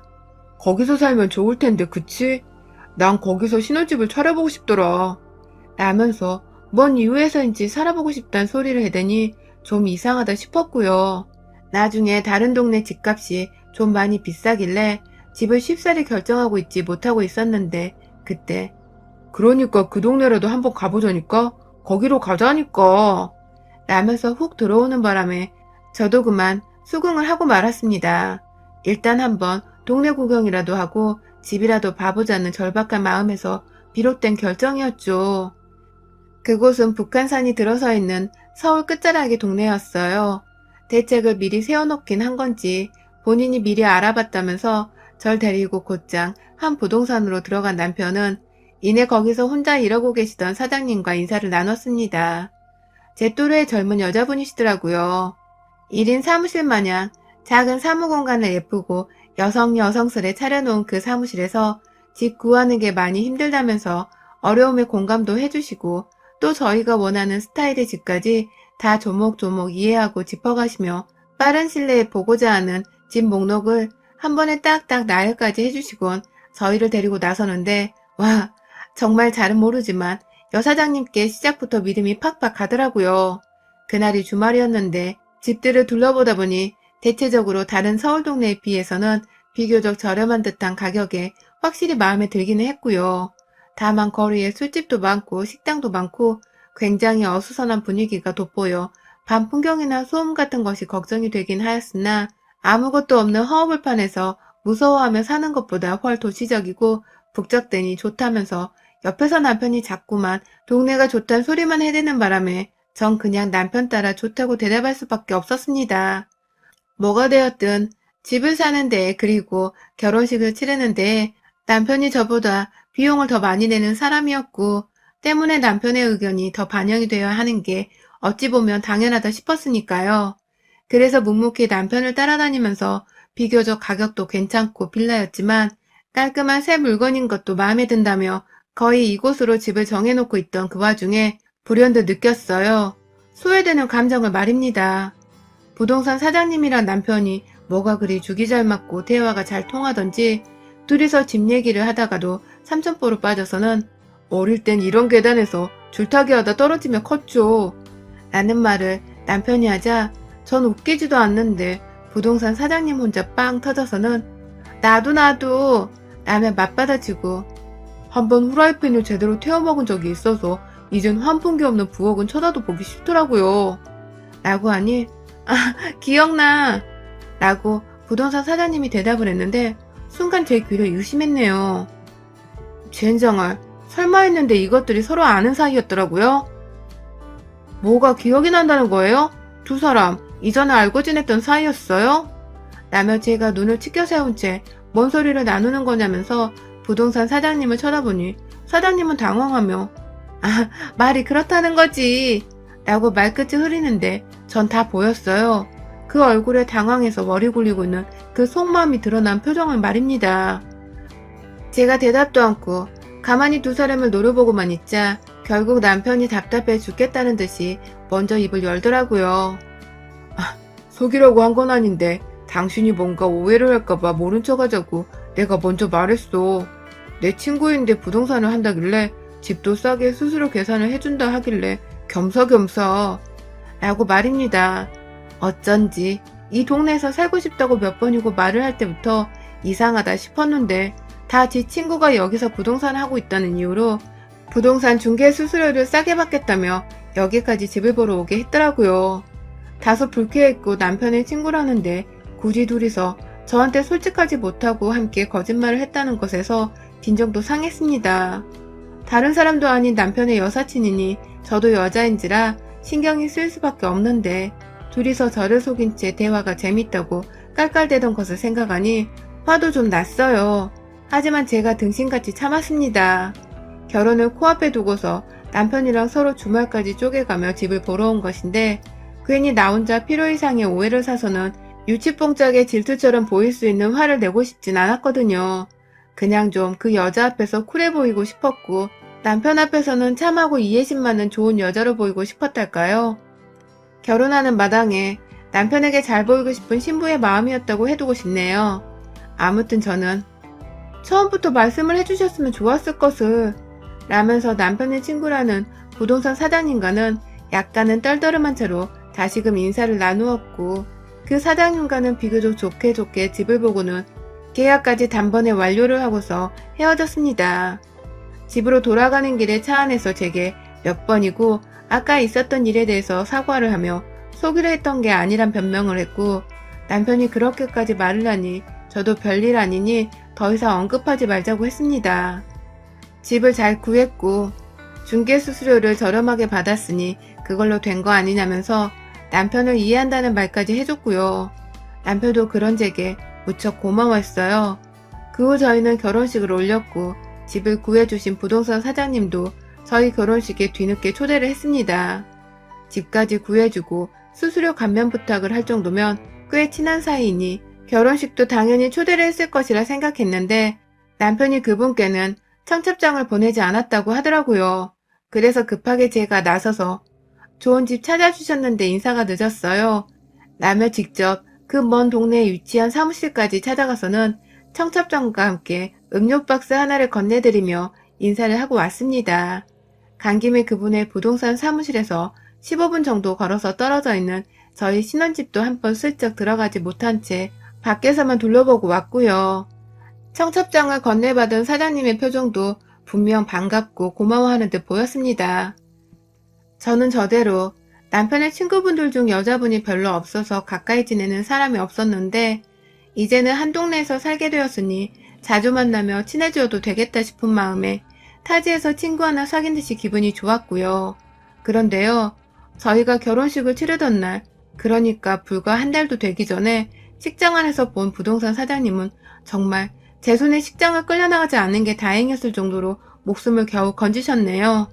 거기서 살면 좋을 텐데 그치? 난 거기서 신혼집을 차려보고 싶더라. 라면서 뭔 이유에서인지 살아보고 싶단 소리를 해대니 좀 이상하다 싶었고요. 나중에 다른 동네 집값이 좀 많이 비싸길래 집을 쉽사리 결정하고 있지 못하고 있었는데 그때 그러니까 그 동네라도 한번 가보자니까 거기로 가자니까 라면서 훅 들어오는 바람에 저도 그만 수긍을 하고 말았습니다. 일단 한번 동네 구경이라도 하고 집이라도 봐보자는 절박한 마음에서 비롯된 결정이었죠. 그곳은 북한산이 들어서 있는 서울 끝자락의 동네였어요. 대책을 미리 세워놓긴 한 건지 본인이 미리 알아봤다면서 절 데리고 곧장 한 부동산으로 들어간 남편은 이내 거기서 혼자 일하고 계시던 사장님과 인사를 나눴습니다. 제 또래의 젊은 여자분이시더라고요. 1인 사무실 마냥 작은 사무공간을 예쁘고 여성스레 차려놓은 그 사무실에서 집 구하는 게 많이 힘들다면서 어려움에 공감도 해주시고 또 저희가 원하는 스타일의 집까지 다 조목조목 이해하고 짚어가시며 빠른 시일내에 보고자 하는 집 목록을 한 번에 딱딱 나열까지 해주시곤 저희를 데리고 나서는데 와 정말 잘은 모르지만 여사장님께 시작부터 믿음이 팍팍 가더라고요. 그날이 주말이었는데 집들을 둘러보다 보니 대체적으로 다른 서울 동네에 비해서는 비교적 저렴한 듯한 가격에 확실히 마음에 들기는 했고요. 다만 거리에 술집도 많고 식당도 많고 굉장히 어수선한 분위기가 돋보여 밤 풍경이나 소음 같은 것이 걱정이 되긴 하였으나 아무것도 없는 허허벌판에서 무서워하며 사는 것보다 훨 도시적이고 북적대니 좋다면서 옆에서 남편이 자꾸만 동네가 좋단 소리만 해대는 바람에 전 그냥 남편 따라 좋다고 대답할 수밖에 없었습니다. 뭐가 되었든 집을 사는데 그리고 결혼식을 치르는데 남편이 저보다 비용을 더 많이 내는 사람이었고 때문에 남편의 의견이 더 반영이 되어야 하는 게 어찌 보면 당연하다 싶었으니까요. 그래서 묵묵히 남편을 따라다니면서 비교적 가격도 괜찮고 빌라였지만 깔끔한 새 물건인 것도 마음에 든다며 거의 이곳으로 집을 정해놓고 있던 그 와중에 불현듯 느꼈어요. 소외되는 감정을 말입니다. 부동산 사장님이랑 남편이 뭐가 그리 죽이 잘 맞고 대화가 잘 통하던지 둘이서 집 얘기를 하다가도 삼천포로 빠져서는 어릴 땐 이런 계단에서 줄타기 하다 떨어지며 컸죠. 라는 말을 남편이 하자 전 웃기지도 않는데 부동산 사장님 혼자 빵 터져서는 나도 라며 맞받아치고 한번 후라이팬을 제대로 태워먹은 적이 있어서 이젠 환풍기 없는 부엌은 쳐다도 보기 싫더라고요. 라고 하니 기억나 라고 부동산 사장님이 대답을 했는데 순간 제 귀를 유심했네요. 젠장할 설마 했는데 이것들이 서로 아는 사이였더라고요. 뭐가 기억이 난다는 거예요? 두 사람 이전에 알고 지냈던 사이였어요? 라며 제가 눈을 치켜 세운 채 뭔 소리를 나누는 거냐면서 부동산 사장님을 쳐다보니 사장님은 당황하며 말이 그렇다는 거지 라고 말끝이 흐리는데 전 다 보였어요. 그 얼굴에 당황해서 머리 굴리고 있는 그 속마음이 드러난 표정을 말입니다. 제가 대답도 않고 가만히 두 사람을 노려보고만 있자 결국 남편이 답답해 죽겠다는 듯이 먼저 입을 열더라고요. 속이라고 한 건 아닌데 당신이 뭔가 오해를 할까봐 모른 척 하자고 내가 먼저 말했어. 내 친구인데 부동산을 한다길래 집도 싸게 수수료 계산을 해준다 하길래 겸사겸사 라고 말입니다. 어쩐지 이 동네에서 살고 싶다고 몇 번이고 말을 할 때부터 이상하다 싶었는데 다 지 친구가 여기서 부동산 하고 있다는 이유로 부동산 중개 수수료를 싸게 받겠다며 여기까지 집을 보러 오게 했더라고요. 다소 불쾌했고 남편의 친구라는데 굳이 둘이서 저한테 솔직하지 못하고 함께 거짓말을 했다는 것에서 빈정도 상했습니다. 다른 사람도 아닌 남편의 여사친이니 저도 여자인지라 신경이 쓸 수밖에 없는데 둘이서 저를 속인 채 대화가 재밌다고 깔깔대던 것을 생각하니 화도 좀 났어요. 하지만 제가 등신같이 참았습니다. 결혼을 코앞에 두고서 남편이랑 서로 주말까지 쪼개가며 집을 보러 온 것인데 괜히 나 혼자 필요 이상의 오해를 사서는 유치뽕짝의 질투처럼 보일 수 있는 화를 내고 싶진 않았거든요. 그냥 좀 그 여자 앞에서 쿨해 보이고 싶었고 남편 앞에서는 참하고 이해심 많은 좋은 여자로 보이고 싶었달까요? 결혼하는 마당에 남편에게 잘 보이고 싶은 신부의 마음이었다고 해두고 싶네요. 아무튼 저는 처음부터 말씀을 해주셨으면 좋았을 것을 라면서 남편의 친구라는 부동산 사장님과는 약간은 떨떠름한 채로 다시금 인사를 나누었고 그 사장님과는 비교적 좋게 집을 보고는 계약까지 단번에 완료를 하고서 헤어졌습니다. 집으로 돌아가는 길에 차 안에서 제게 몇 번이고 아까 있었던 일에 대해서 사과를 하며 속이려 했던 게 아니란 변명을 했고 남편이 그렇게까지 말을 하니 저도 별일 아니니 더 이상 언급하지 말자고 했습니다. 집을 잘 구했고 중개수수료를 저렴하게 받았으니 그걸로 된 거 아니냐면서 남편을 이해한다는 말까지 해줬고요. 남편도 그런 제게 무척 고마워했어요. 그 후 저희는 결혼식을 올렸고 집을 구해주신 부동산 사장님도 저희 결혼식에 뒤늦게 초대를 했습니다. 집까지 구해주고 수수료 감면 부탁을 할 정도면 꽤 친한 사이이니 결혼식도 당연히 초대를 했을 것이라 생각했는데 남편이 그분께는 청첩장을 보내지 않았다고 하더라고요. 그래서 급하게 제가 나서서 좋은 집 찾아주셨는데 인사가 늦었어요. 라며 직접 그 먼 동네에 위치한 사무실까지 찾아가서는 청첩장과 함께 음료 박스 하나를 건네드리며 인사를 하고 왔습니다. 간 김에 그분의 부동산 사무실에서 15분 정도 걸어서 떨어져 있는 저희 신혼집도 한번 슬쩍 들어가지 못한 채 밖에서만 둘러보고 왔고요. 청첩장을 건네받은 사장님의 표정도 분명 반갑고 고마워하는 듯 보였습니다. 저는 저대로 남편의 친구분들 중 여자분이 별로 없어서 가까이 지내는 사람이 없었는데 이제는 한 동네에서 살게 되었으니 자주 만나며 친해져도 되겠다 싶은 마음에 타지에서 친구 하나 사귄 듯이 기분이 좋았고요. 그런데요, 저희가 결혼식을 치르던 날, 그러니까 불과 한 달도 되기 전에 식장 안에서 본 부동산 사장님은 정말 제 손에 식장을 끌려나가지 않는 게 다행이었을 정도로 목숨을 겨우 건지셨네요.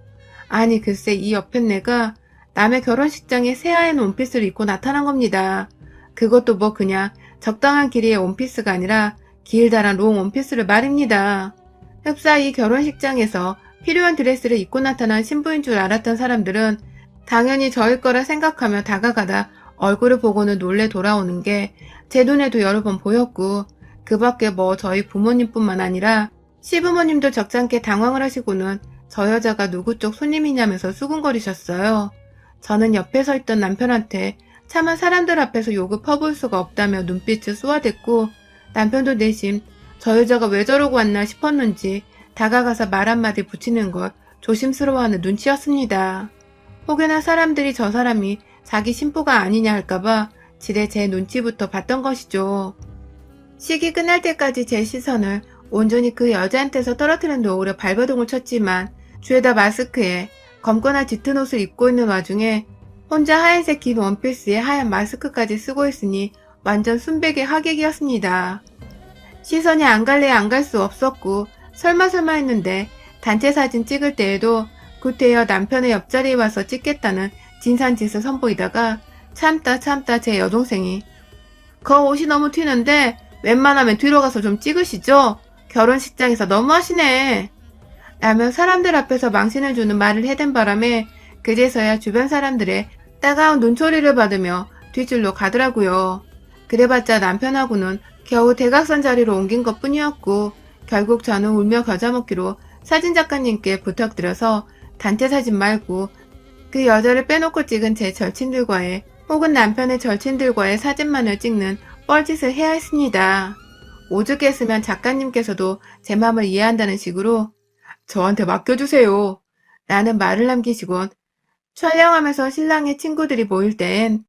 아니 글쎄 이 옆엔 내가 남의 결혼식장에 새하얀 원피스를 입고 나타난 겁니다. 그것도 뭐 그냥 적당한 길이의 원피스가 아니라 길다란 롱 원피스를 말입니다. 흡사히 결혼식장에서 필요한 드레스를 입고 나타난 신부인 줄 알았던 사람들은 당연히 저일 거라 생각하며 다가가다 얼굴을 보고는 놀래 돌아오는 게 제 눈에도 여러 번 보였고 그 밖에 뭐 저희 부모님뿐만 아니라 시부모님도 적잖게 당황을 하시고는 저 여자가 누구 쪽 손님이냐면서 수군거리셨어요. 저는 옆에 서 있던 남편한테 차마 사람들 앞에서 욕을 퍼부을 수가 없다며 눈빛을 쏘아댔고 남편도 내심 저 여자가 왜 저러고 왔나 싶었는지 다가가서 말 한마디 붙이는 걸 조심스러워하는 눈치였습니다. 혹여나 사람들이 저 사람이 자기 신부가 아니냐 할까봐 지레 제 눈치부터 봤던 것이죠. 식이 끝날 때까지 제 시선을 온전히 그 여자한테서 떨어뜨린 데 오히려 발버둥을 쳤지만 죄다 마스크에 검거나 짙은 옷을 입고 있는 와중에 혼자 하얀색 긴 원피스에 하얀 마스크까지 쓰고 있으니 완전 순백의 하객이었습니다. 시선이 안 갈래 안 갈 수 없었고 설마 했는데 단체 사진 찍을 때에도 구태여 남편의 옆자리에 와서 찍겠다는 진산짓을 선보이다가 참다 제 여동생이 그 옷이 너무 튀는데 웬만하면 뒤로 가서 좀 찍으시죠? 결혼식장에서 너무하시네. 라며 사람들 앞에서 망신을 주는 말을 해댄 바람에 그제서야 주변 사람들의 따가운 눈초리를 받으며 뒷줄로 가더라고요. 그래봤자 남편하고는 겨우 대각선 자리로 옮긴 것 뿐이었고 결국 저는 울며 겨자 먹기로 사진작가님께 부탁드려서 단체 사진 말고 그 여자를 빼놓고 찍은 제 절친들과의 혹은 남편의 절친들과의 사진만을 찍는 뻘짓을 해야 했습니다. 오죽했으면 작가님께서도 제 마음을 이해한다는 식으로 저한테 맡겨주세요 라는 말을 남기시곤 촬영하면서 신랑의 친구들이 모일 땐